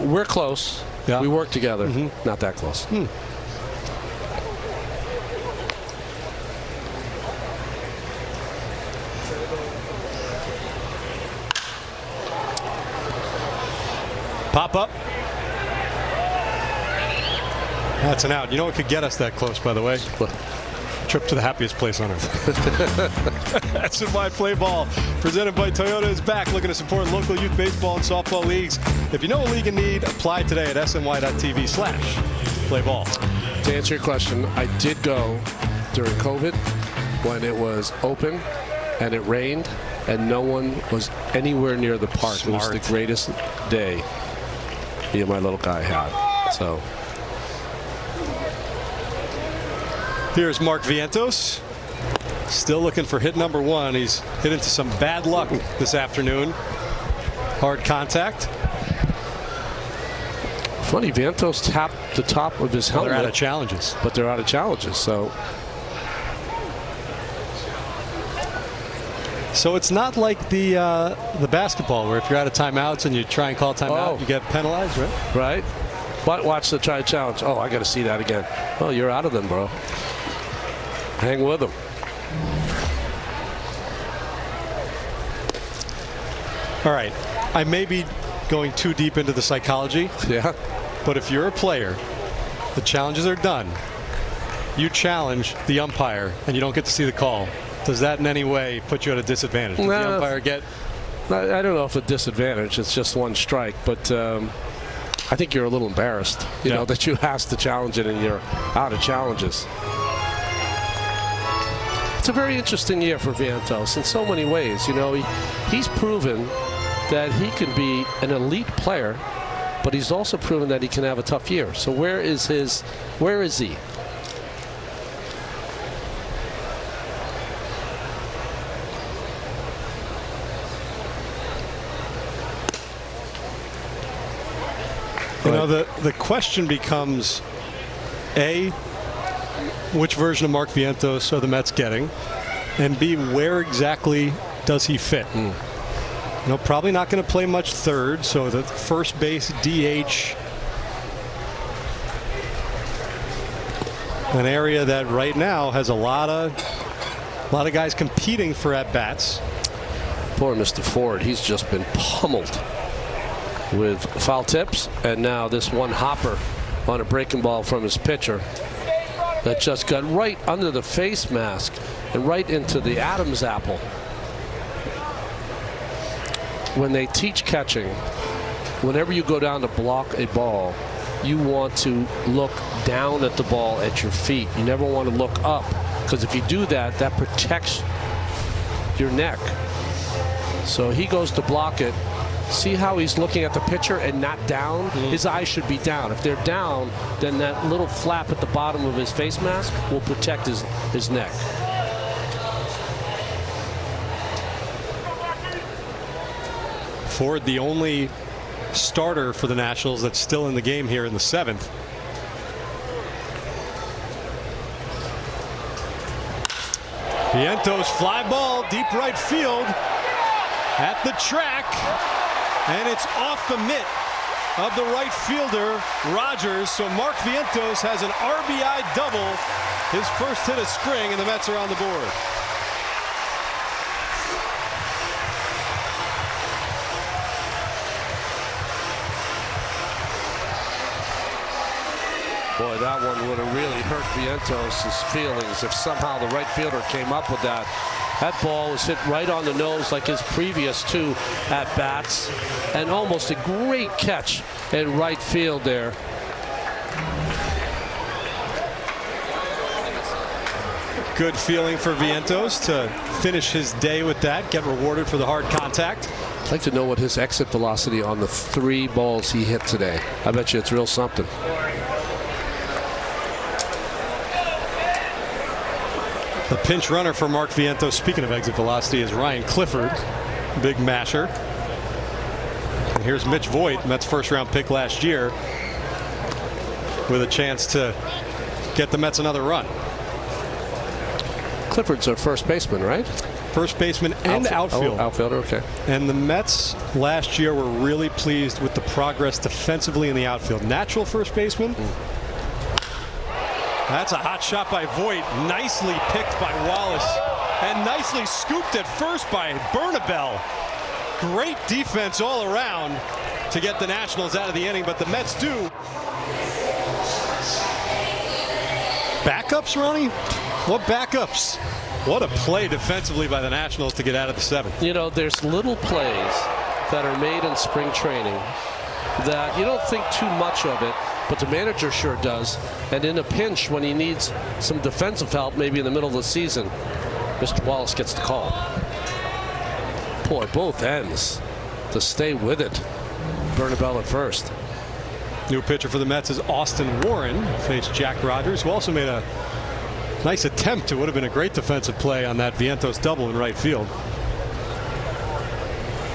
we're close. Yeah. We work together. Not that close. Pop up. That's an out. You know what could get us that close, by the way? Trip to the happiest place on earth. That's why Play Ball, presented by Toyota, is back, looking to support local youth baseball and softball leagues. If you know a league in need, apply today at sny.tv/playball. To answer your question, I did go during COVID when it was open and it rained and no one was anywhere near the park. Smart. It was the greatest day me and my little guy had. So here's Mark Vientos, still looking for hit number 1. He's hit into some bad luck this afternoon. Hard contact. Funny, Vientos tapped the top of his helmet. They're out of challenges. But they're out of challenges, so. So it's not like the basketball where if you're out of timeouts and you try and call timeout, you get penalized, right? Right. But watch the try challenge. Oh, I got to see that again. Oh, you're out of them, bro. Hang with them. All right. I may be going too deep into the psychology. Yeah. But if you're a player, the challenges are done. You challenge the umpire and you don't get to see the call. Does that in any way put you at a disadvantage? Does the umpire get? I don't know if a disadvantage. It's just one strike, but I think you're a little embarrassed, you know, that you asked to challenge it and you're out of challenges. It's a very interesting year for Vientos in so many ways. You know, he's proven that he can be an elite player, but he's also proven that he can have a tough year. So where is he? You know, the question becomes, A, which version of Mark Vientos are the Mets getting? And B, where exactly does he fit? You know, probably not going to play much third, so the first base DH, an area that right now has a lot of guys competing for at-bats. Poor Mr. Ford, he's just been pummeled with foul tips, and now this one hopper on a breaking ball from his pitcher that just got right under the face mask and right into the Adam's apple. When they teach catching, whenever you go down to block a ball, you want to look down at the ball at your feet. You never want to look up, because if you do that, that protects your neck. So he goes to block it. See how he's looking at the pitcher and not down? His eyes should be down. If they're down, then that little flap at the bottom of his face mask will protect his neck. Ford, the only starter for the Nationals that's still in the game here in the 7th. Vientos fly ball, deep right field at the track. And it's off the mitt of the right fielder, Rogers. So Mark Vientos has an RBI double, his first hit of spring, and the Mets are on the board. Boy, that one would have really hurt Vientos' feelings if somehow the right fielder came up with that. That ball was hit right on the nose like his previous two at-bats, and almost a great catch in right field there. Good feeling for Vientos to finish his day with that, get rewarded for the hard contact. I'd like to know what his exit velocity on the 3 balls he hit today. I bet you it's real something. The pinch runner for Mark Vientos, speaking of exit velocity, is Ryan Clifford, big masher. And here's Mitch Voigt, Mets first-round pick last year, with a chance to get the Mets another run. Clifford's our first baseman, right? First baseman and outfield. Oh, outfielder, okay. And the Mets last year were really pleased with the progress defensively in the outfield. Natural first baseman. That's a hot shot by Voigt. Nicely picked by Wallace. And nicely scooped at first by Bernabel. Great defense all around to get the Nationals out of the inning, but the Mets do. Backups, Ronnie? What backups? What a play defensively by the Nationals to get out of the 7th. You know, there's little plays that are made in spring training that you don't think too much of it, but the manager sure does. And in a pinch, when he needs some defensive help, maybe in the middle of the season, Mr. Wallace gets the call. Boy, both ends to stay with it. Bernabel at first. New pitcher for the Mets is Austin Warren. Faced Jack Rogers, who also made a nice attempt. It would have been a great defensive play on that Vientos double in right field.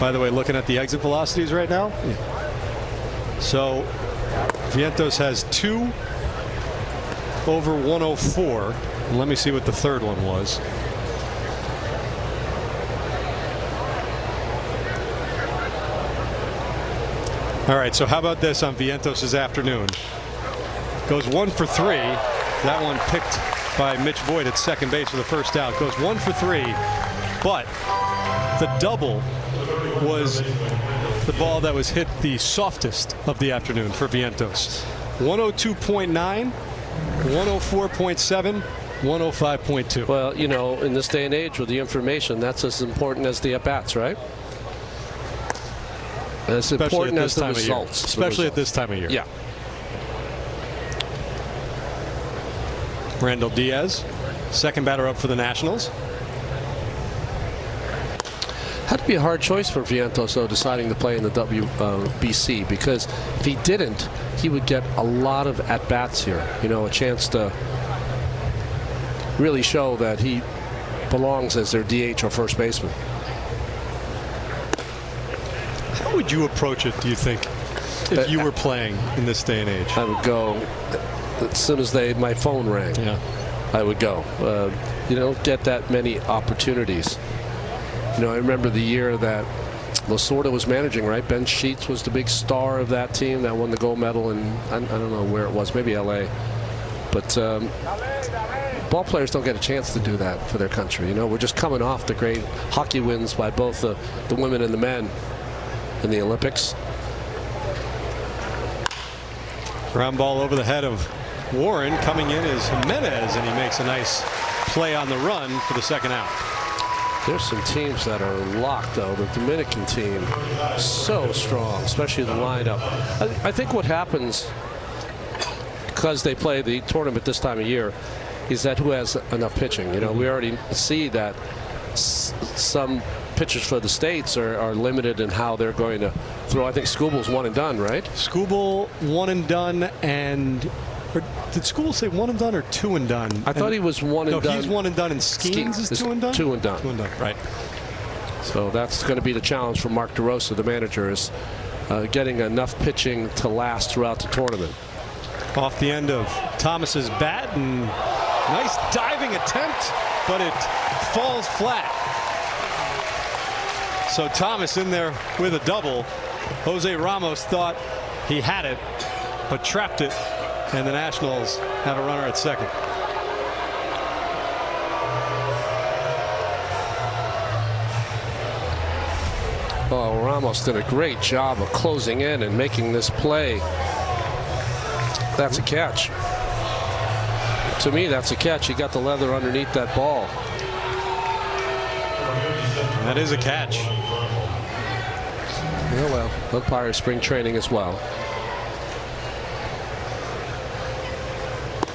By the way, looking at the exit velocities right now. So Vientos has 2 over 104. And let me see what the third one was. All right, so how about this on Vientos' afternoon? Goes 1 for 3. That one picked by Mitch Voigt at second base for the first out. Goes 1 for 3, but the double was the ball that was hit the softest of the afternoon for Vientos. 102.9, 104.7, 105.2. Well, you know, in this day and age with the information, that's as important as the at-bats, right? As important as the results. Especially at this time of year. Yeah. Randall Diaz, second batter up for the Nationals. Had to be a hard choice for Vientos, though, deciding to play in the WBC, because if he didn't, he would get a lot of at-bats here. You know, a chance to really show that he belongs as their DH or first baseman. How would you approach it, do you think, if you were playing in this day and age? I would go as soon as my phone rang. Yeah. I would go. You don't get that many opportunities. You know, I remember the year that Lasorda was managing, right? Ben Sheets was the big star of that team that won the gold medal, and I don't know where it was, maybe LA. But ball players don't get a chance to do that for their country. You know, we're just coming off the great hockey wins by both the women and the men in the Olympics. Ground ball over the head of Warren. Coming in is Jimenez, and he makes a nice play on the run for the second out. There's some teams that are locked, though. The Dominican team, so strong, especially the lineup. I think what happens, because they play the tournament this time of year, is that who has enough pitching. You know, we already see that some pitchers for the States are limited in how they're going to throw. I think Skubal's one and done, right? Skubal one and done, and or did Skubal say one and done or two and done? I thought he was one and done. No, he's one and done, and Skeens is two and done? Two and done. Two and done, right. So that's going to be the challenge for Mark DeRosa, the manager, is getting enough pitching to last throughout the tournament. Off the end of Thomas's bat, and nice diving attempt, but it falls flat. So Thomas in there with a double. Jose Ramos thought he had it, but trapped it, and the Nationals have a runner at second. Oh, Ramos did a great job of closing in and making this play. That's a catch. To me, that's a catch. He got the leather underneath that ball. That is a catch. Oh, well, umpire spring training as well.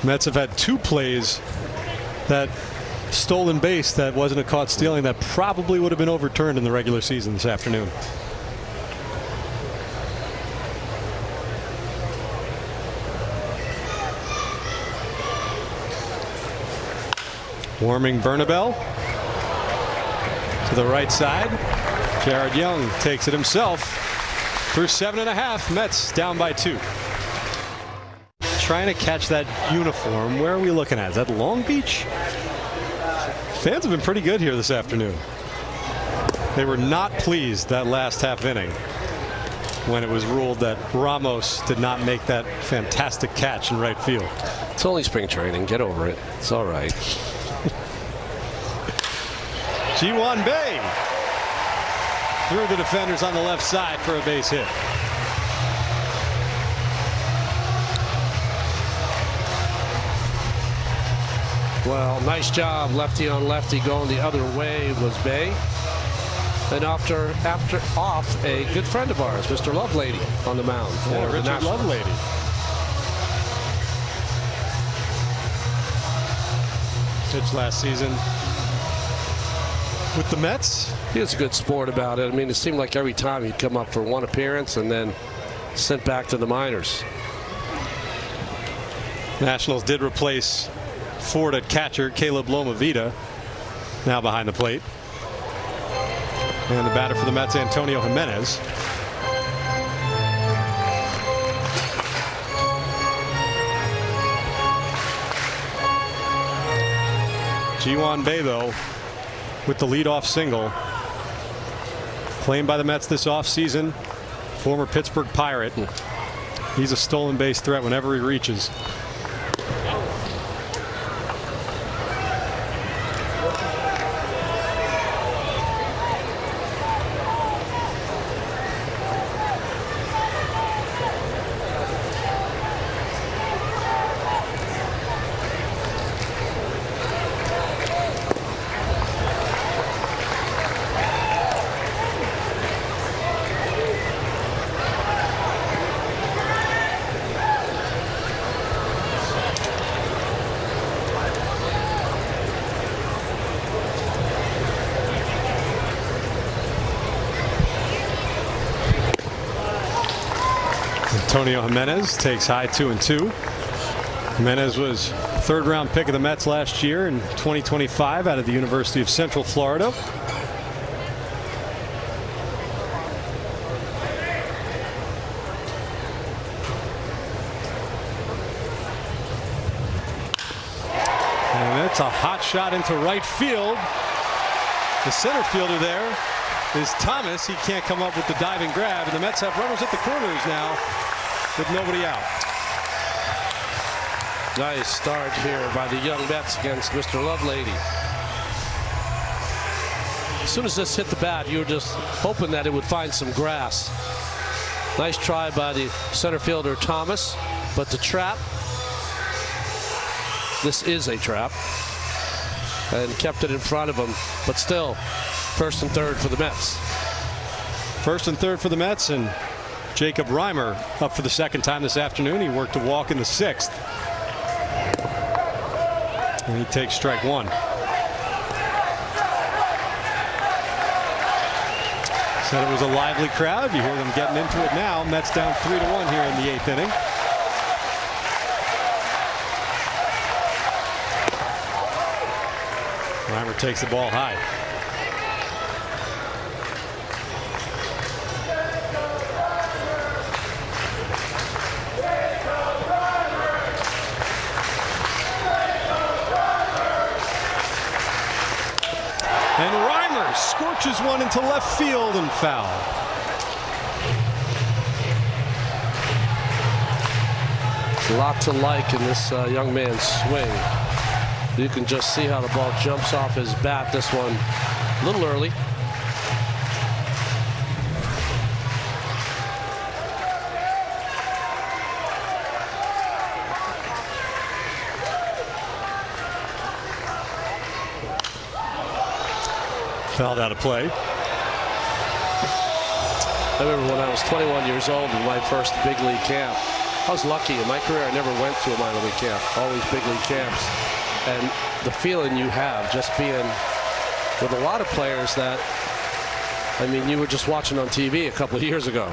Mets have had 2 plays that stolen base that wasn't a caught stealing that probably would have been overturned in the regular season this afternoon. Warming Bernabel to the right side. Jared Young takes it himself through 7.5. Mets down by 2. Trying to catch that uniform. Where are we looking at? Is that Long Beach? Fans have been pretty good here this afternoon. They were not pleased that last half inning when it was ruled that Ramos did not make that fantastic catch in right field. It's only spring training. Get over it. It's all right. Ji-Hwan Bae through the defenders on the left side for a base hit. Well, nice job, lefty on lefty, going the other way was Bae. And off a good friend of ours, Mr. Lovelady, on the mound for the Richard Nationals. Lovelady. Pitched last season with the Mets. He was a good sport about it. I mean, it seemed like every time he'd come up for one appearance and then sent back to the minors. Nationals did replace Ford at catcher, Caleb Lomavita, now behind the plate. And the batter for the Mets, Antonio Jimenez. Ji-Hwan Bae, though, with the leadoff single. Claimed by the Mets this offseason. Former Pittsburgh Pirate. He's a stolen base threat whenever he reaches. Antonio Jimenez takes high 2-2. Jimenez was 3rd round pick of the Mets last year in 2025 out of the University of Central Florida. And it's a hot shot into right field. The center fielder there is Thomas. He can't come up with the diving grab, and the Mets have runners at the corners now with nobody out. Nice start here by the young Mets against Mr. Lovelady. As soon as this hit the bat, you were just hoping that it would find some grass. Nice try by the center fielder Thomas, but the trap, this is a trap, and kept it in front of him, but still 1st and 3rd for the Mets. 1st and 3rd for the Mets, and Jacob Reimer up for the 2nd time this afternoon. He worked a walk in the 6th. And he takes strike 1. Said it was a lively crowd. You hear them getting into it now. Mets down 3-1 here in the 8th inning. Reimer takes the ball high. And Reimer scorches one into left field and foul. A lot to like in this young man's swing. You can just see how the ball jumps off his bat. This one a little early. Fouled out of play. I remember when I was 21 years old in my first big league camp. I was lucky in my career. I never went to a minor league camp. Always big league camps. And the feeling you have just being with a lot of players that, I mean, you were just watching on TV a couple of years ago.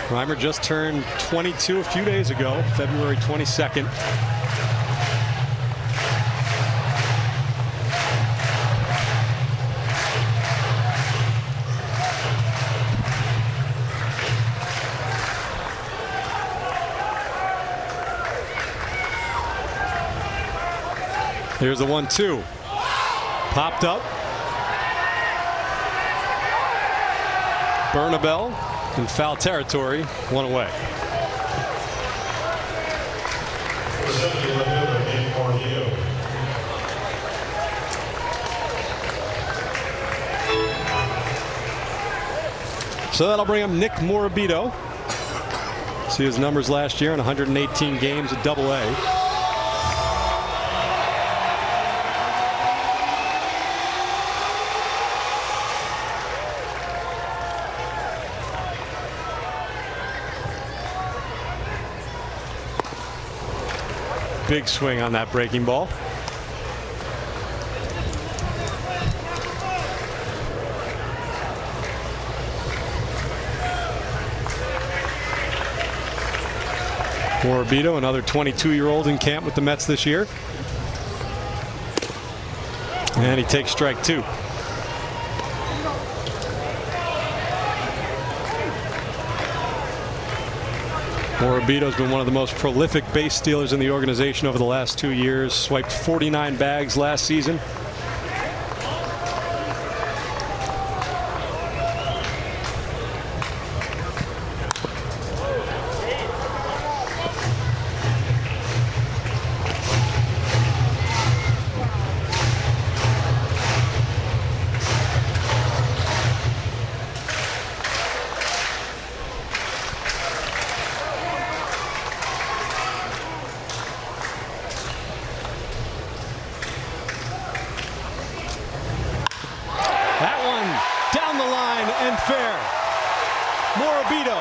Reimer just turned 22 a few days ago, February 22nd. Here's the 1-2. Popped up. Bernabel in foul territory, one away. So that'll bring up Nick Morabito. See his numbers last year in 118 games at Double-A. Big swing on that breaking ball. Morabito, another 22-year-old in camp with the Mets this year. And he takes strike two. Morabito's been one of the most prolific base stealers in the organization over the last 2 years. Swiped 49 bags last season. Fair. Morabito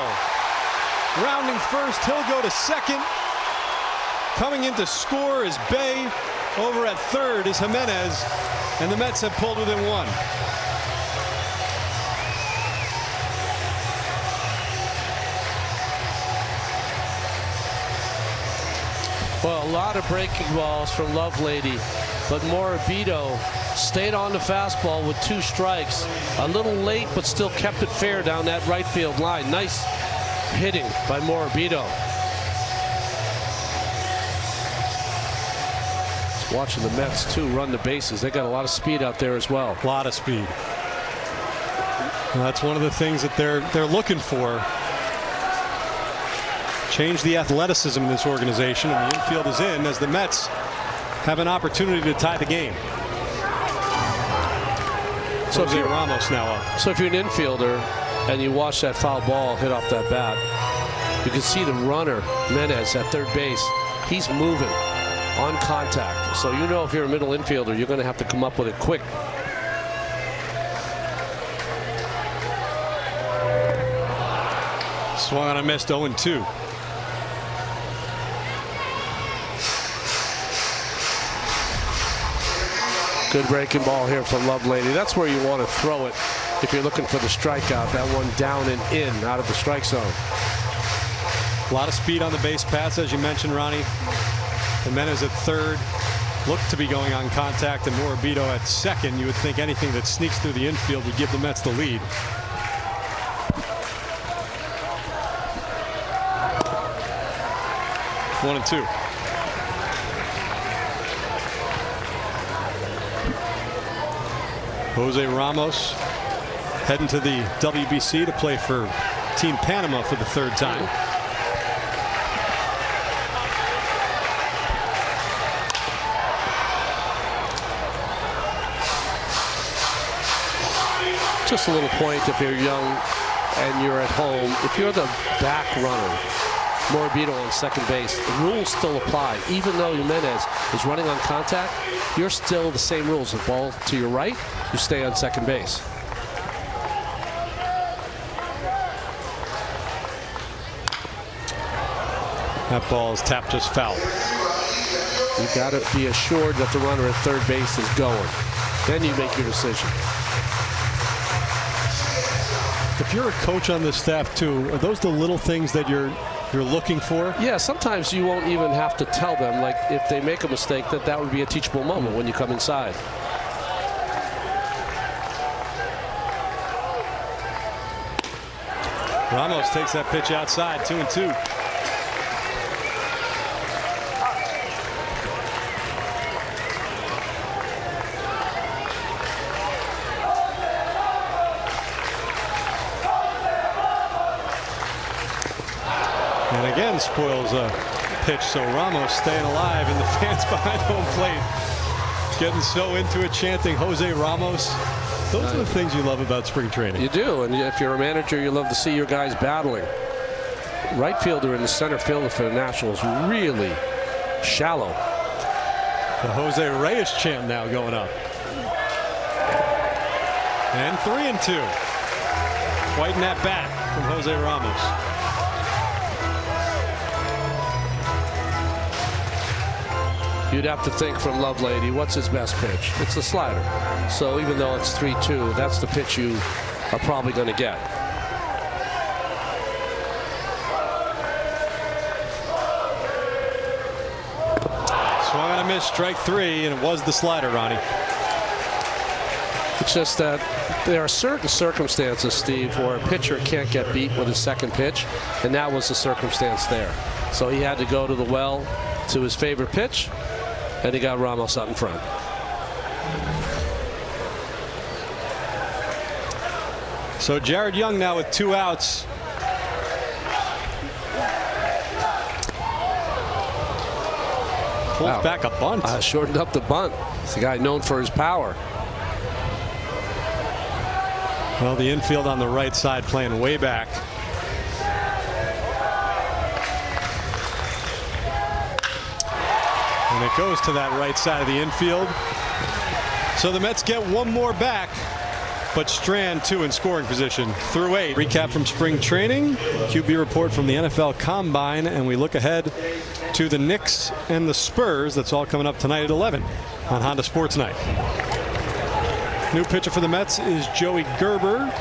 rounding first. He'll go to second. Coming in to score is Bay. Over at third is Jimenez. And the Mets have pulled within one. Well, a lot of breaking balls from Lovelady, but Morabito stayed on the fastball with 2 strikes. A little late, but still kept it fair down that right field line. Nice hitting by Morabito. Watching the Mets, too, run the bases. They got a lot of speed out there as well. A lot of speed. Well, that's one of the things that they're looking for. Change the athleticism in this organization, and the infield is in as the Mets have an opportunity to tie the game. So if you're Ramos now up. So if you're an infielder and you watch that foul ball hit off that bat, you can see the runner, Menez, at third base. He's moving on contact. So you know if you're a middle infielder, you're going to have to come up with it quick. Swung on a missed 0-2. Good breaking ball here from Lovelady. That's where you want to throw it if you're looking for the strikeout. That one down and in out of the strike zone. A lot of speed on the base pass, as you mentioned, Ronnie. Jimenez at third looked to be going on contact, and Morabito at second. You would think anything that sneaks through the infield would give the Mets the lead. One and two. Jose Ramos heading to the WBC to play for Team Panama for the third time. Just a little point if you're young and you're at home. If you're the back runner Morabito on second base. The rules still apply. Even though Jimenez is running on contact, you're still the same rules. The ball to your right, you stay on second base. That ball is tapped just foul. You got to be assured that the runner at third base is going. Then you make your decision. If you're a coach on this staff too, are those the little things that you're looking for? Yeah, sometimes you won't even have to tell them. Like if they make a mistake, that would be a teachable moment when you come inside. Ramos takes that pitch outside, 2-2. And again spoils a pitch, so Ramos staying alive, and the fans behind home plate getting so into it, chanting Jose Ramos. Those are the things you love about spring training. You do, and if you're a manager, you love to see your guys battling. Right fielder and the center fielder for the Nationals really shallow. The Jose Reyes chant now going up. And 3-2. White in that bat from Jose Ramos. You'd have to think from Lovelady, what's his best pitch? It's the slider. So even though it's 3-2, that's the pitch you are probably going to get. Swung on a miss, strike 3, and it was the slider, Ronnie. It's just that there are certain circumstances, Steve, where a pitcher can't get beat with his second pitch, and that was the circumstance there. So he had to go to the well to his favorite pitch, and he got Ramos up in front. So Jared Young now with 2 outs. Pulls back a bunt. Shortened up the bunt. It's a guy known for his power. Well, the infield on the right side playing way back. And it goes to that right side of the infield. So the Mets get one more back, but Strand 2 in scoring position through 8. Recap from spring training, QB report from the NFL Combine, and we look ahead to the Knicks and the Spurs. That's all coming up tonight at 11 on Honda Sports Night. New pitcher for the Mets is Joey Gerber.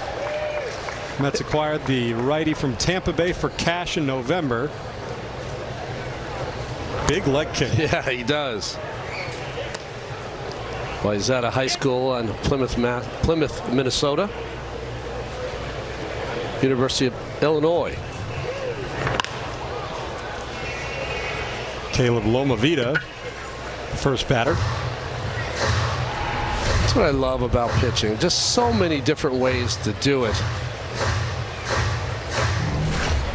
Mets acquired the righty from Tampa Bay for cash in November. Big leg kick. Yeah, he does. Well, he's at a high school in Plymouth, Minnesota. University of Illinois. Caleb Lomavita, first batter. That's what I love about pitching. Just so many different ways to do it.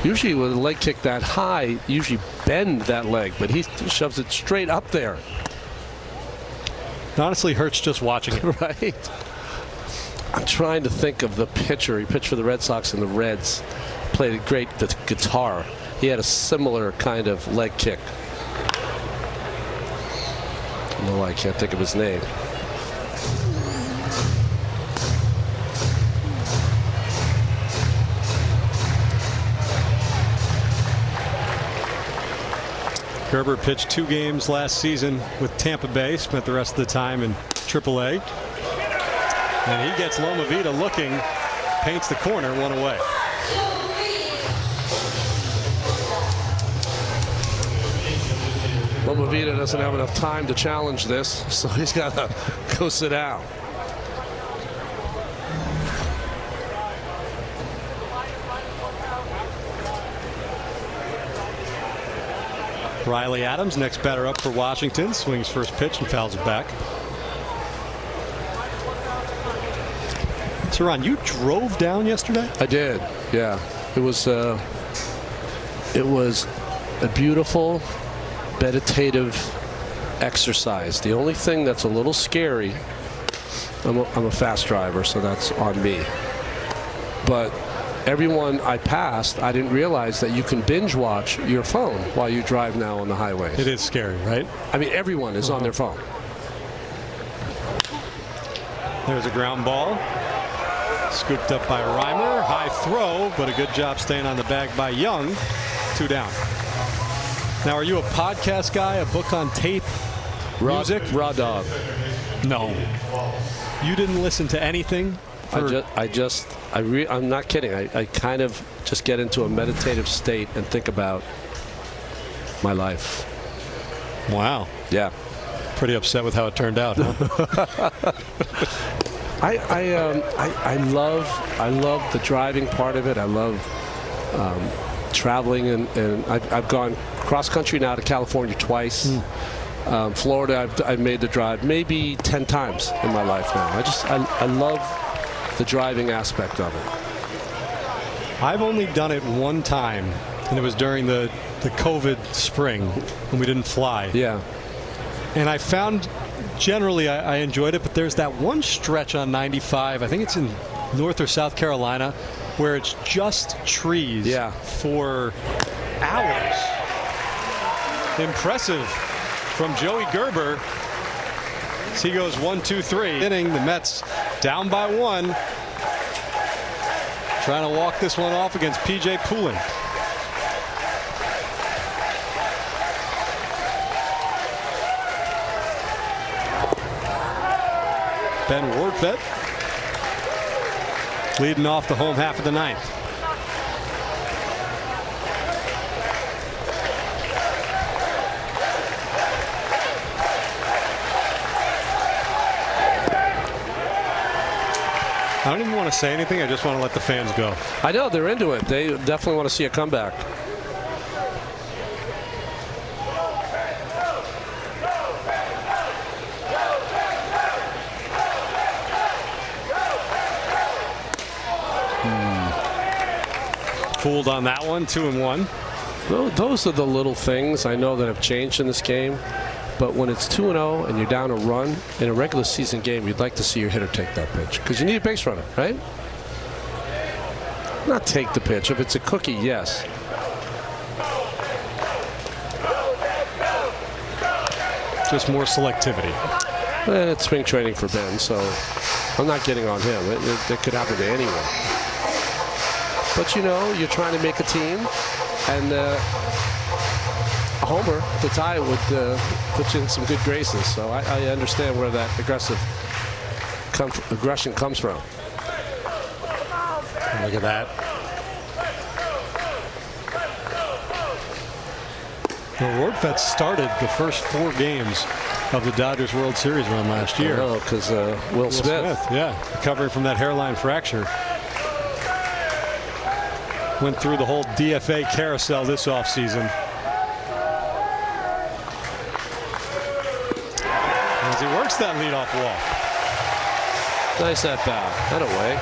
Usually with a leg kick that high, usually bend that leg, but he shoves it straight up there. It honestly hurts just watching it. Right. I'm trying to think of the pitcher. He pitched for the Red Sox and the Reds. Played great the guitar. He had a similar kind of leg kick. No, I can't think of his name. Gerber pitched 2 games last season with Tampa Bay, spent the rest of the time in AAA. And he gets Lomavita looking, paints the corner, 1 away. Lomavita doesn't have enough time to challenge this, so he's got to go sit down. Riley Adams, next batter up for Washington, swings first pitch and fouls it back. So Ron, you drove down yesterday? I did, yeah. It was a beautiful meditative exercise. The only thing that's a little scary, I'm a fast driver, so that's on me. But everyone I passed, I didn't realize that you can binge watch your phone while you drive now on the highways. It is scary, right? I mean, everyone is on their phone. There's a ground ball. Scooped up by Reimer. High throw, but a good job staying on the bag by Young. 2 down. Now, are you a podcast guy, a book on tape, music? Raw dog. No. You didn't listen to anything? I'm not kidding. I kind of just get into a meditative state and think about my life. Wow. Yeah. Pretty upset with how it turned out, huh? I love the driving part of it. I love traveling, and I've gone cross country now to California twice. Florida, I've made the drive maybe 10 times in my life now. I love the driving aspect of it. I've only done it one time, and it was during the COVID spring when we didn't fly. Yeah. And I found generally I enjoyed it, but there's that one stretch on 95, I think it's in North or South Carolina, where it's just trees for hours. Impressive from Joey Gerber. As he goes 1, 2, 3. Inning, the Mets down by 1. Trying to walk this one off against P.J. Poulin. Ben Wardfett leading off the home half of the 9th. I don't even want to say anything. I just want to let the fans go. I know they're into it. They definitely want to see a comeback. Fooled on that one, 2-1. Those are the little things I know that have changed in this game. But when it's 2-0 and you're down a run in a regular season game, you'd like to see your hitter take that pitch because you need a base runner, right? Not take the pitch. If it's a cookie, yes. Just more selectivity. It's spring training for Ben, so I'm not getting on him. It could happen to anyone. But you know, you're trying to make a team, and a homer to tie would put you in some good graces. So I understand where that aggression comes from. Look at that. Well, Wardfett started the first 4 games of the Dodgers World Series run last year. Oh, because Will Smith. Yeah, recovering from that hairline fracture. Went through the whole DFA carousel this offseason. As he works that leadoff walk. Nice at bat. That away.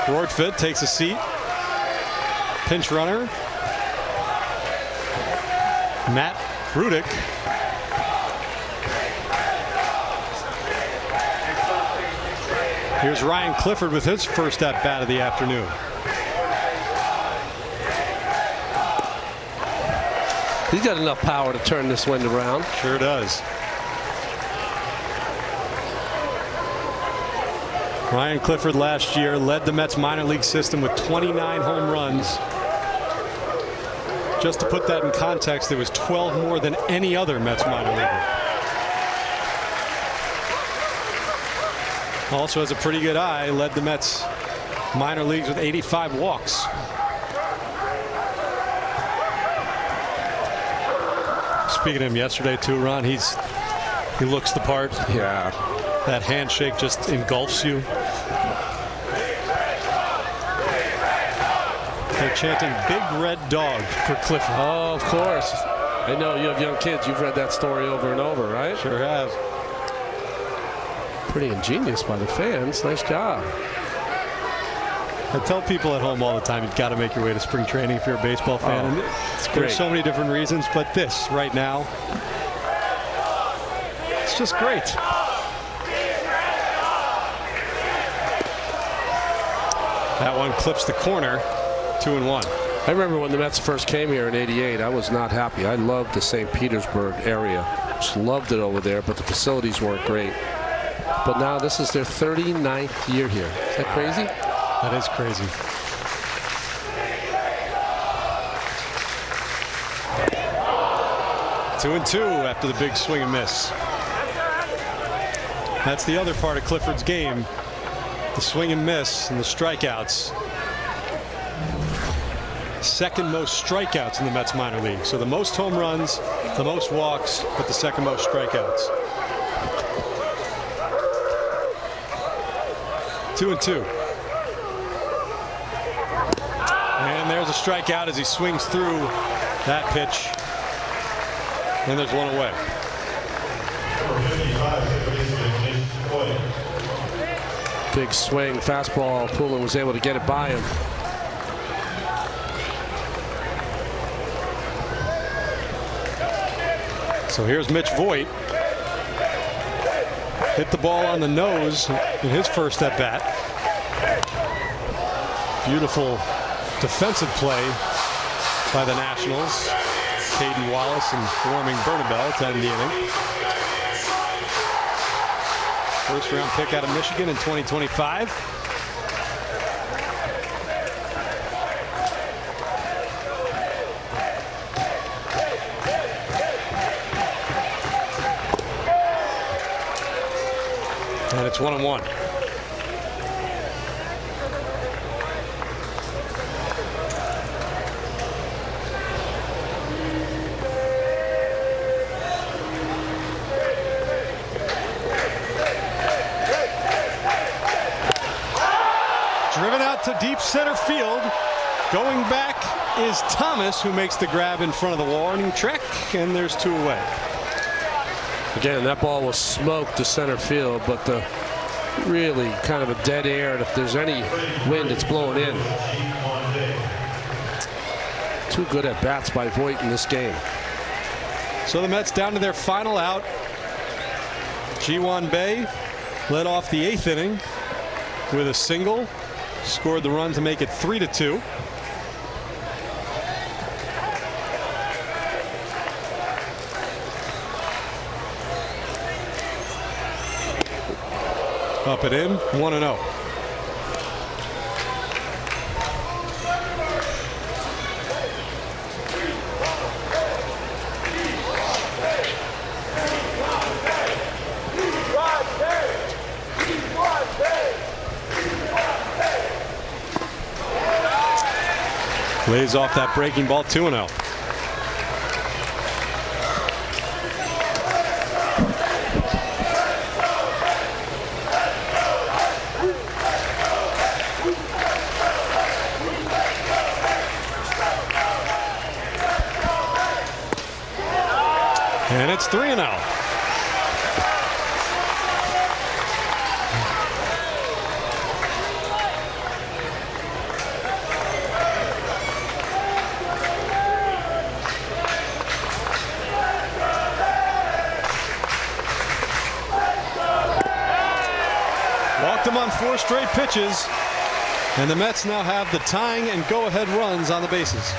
Wardfett takes a seat. Pinch runner. Matt Rudick. Here's Ryan Clifford with his first at bat of the afternoon. He's got enough power to turn this wind around. Sure does. Ryan Clifford last year led the Mets minor league system with 29 home runs. Just to put that in context, there was 12 more than any other Mets minor leaguer. Also has a pretty good eye, led the Mets minor leagues with 85 walks. Speaking of him yesterday too, Ron, he looks the part. Yeah. That handshake just engulfs you. They're chanting "Big Red Dog" for Clifford. Oh, of course. I know you have young kids. You've read that story over and over, right? Sure have. Pretty ingenious by the fans. Nice job. I tell people at home all the time, you've got to make your way to spring training if you're a baseball fan. And there's so many different reasons, but this right now, it's just great. That one clips the corner, 2-1. I remember when the Mets first came here in '88, I was not happy. I loved the St. Petersburg area. Just loved it over there, but the facilities weren't great. But now this is their 39th year here. Is that crazy? That is crazy. Two and two after the big swing and miss. That's the other part of Clifford's game. The swing and miss and the strikeouts. Second most strikeouts in the Mets minor league. So the most home runs, the most walks, but the second most strikeouts. 2-2. And there's a strikeout as he swings through that pitch. And there's one away. Big swing, fastball. Poulin was able to get it by him. So here's Mitch Voit. Hit the ball on the nose in his first at bat. Beautiful defensive play by the Nationals. Caden Wallace and Warming Bernabel to end the inning. First round pick out of Michigan in 2025. And it's 1-1. Driven out to deep center field. Going back is Thomas, who makes the grab in front of the warning track, and there's two away. Again, that ball was smoked to center field, but the really kind of a dead air, and if there's any wind, it's blowing in. Two good at bats by Voit in this game. So the Mets down to their final out. Ji-Hwan Bae led off the 8th inning with a single, scored the run to make it 3-2. Up and in, 1-0. Lays off that breaking ball, 2-0. And it's 3-0. Walked him on 4 straight pitches, and the Mets now have the tying and go-ahead runs on the bases.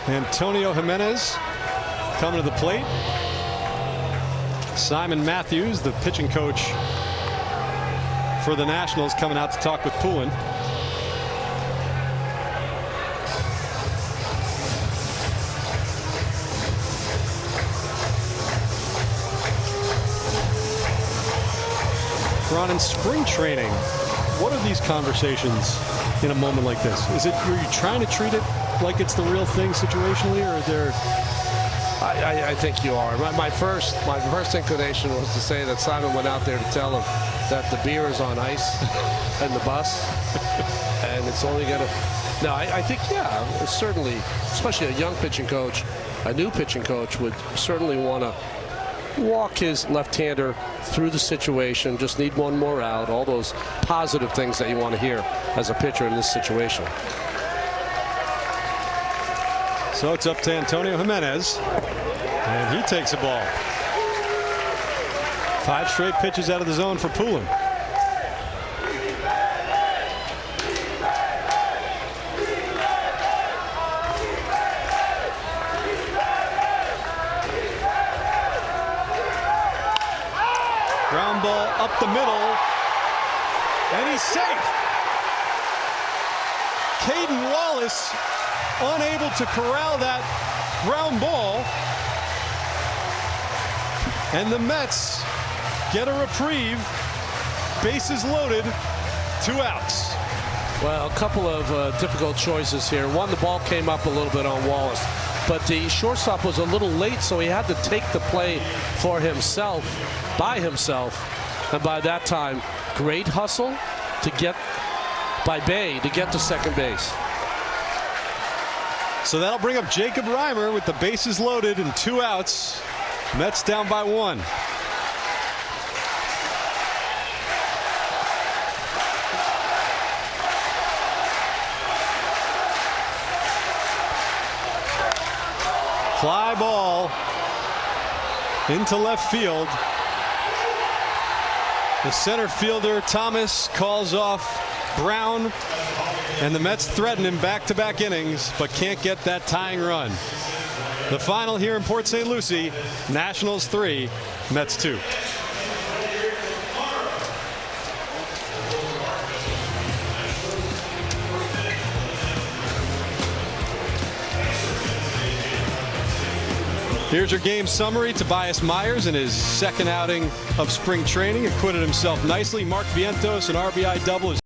Antonio Jimenez coming to the plate. Simon Matthews, the pitching coach for the Nationals, coming out to talk with Poulin. Ron, in spring training, what are these conversations in a moment like this? Are you trying to treat it like it's the real thing situationally, or are there I think you are. My first inclination was to say that Simon went out there to tell him that the beer is on ice and the bus, and it's only going to. No, I think, yeah, certainly, especially a young pitching coach, a new pitching coach would certainly want to walk his left-hander through the situation, just need one more out, all those positive things that you want to hear as a pitcher in this situation. So it's up to Antonio Jimenez, and he takes a ball. 5 straight pitches out of the zone for Poulin. Ground ball up the middle, and he's safe. Caden Wallace unable to corral that ground ball, and the Mets get a reprieve. Bases loaded, 2 outs. Well, a couple of difficult choices here. One, the ball came up a little bit on Wallace, but the shortstop was a little late, so he had to take the play for himself, by himself. And by that time, great hustle to get by Bay to get to second base. So that'll bring up Jacob Reimer with the bases loaded and 2 outs. Mets down by 1. Fly ball into left field. The center fielder Thomas calls off Brown, and the Mets threaten him back-to-back innings, but can't get that tying run. The final here in Port St. Lucie, Nationals 3, Mets 2. Here's your game summary. Tobias Myers in his second outing of spring training acquitted himself nicely. Mark Vientos, an RBI double.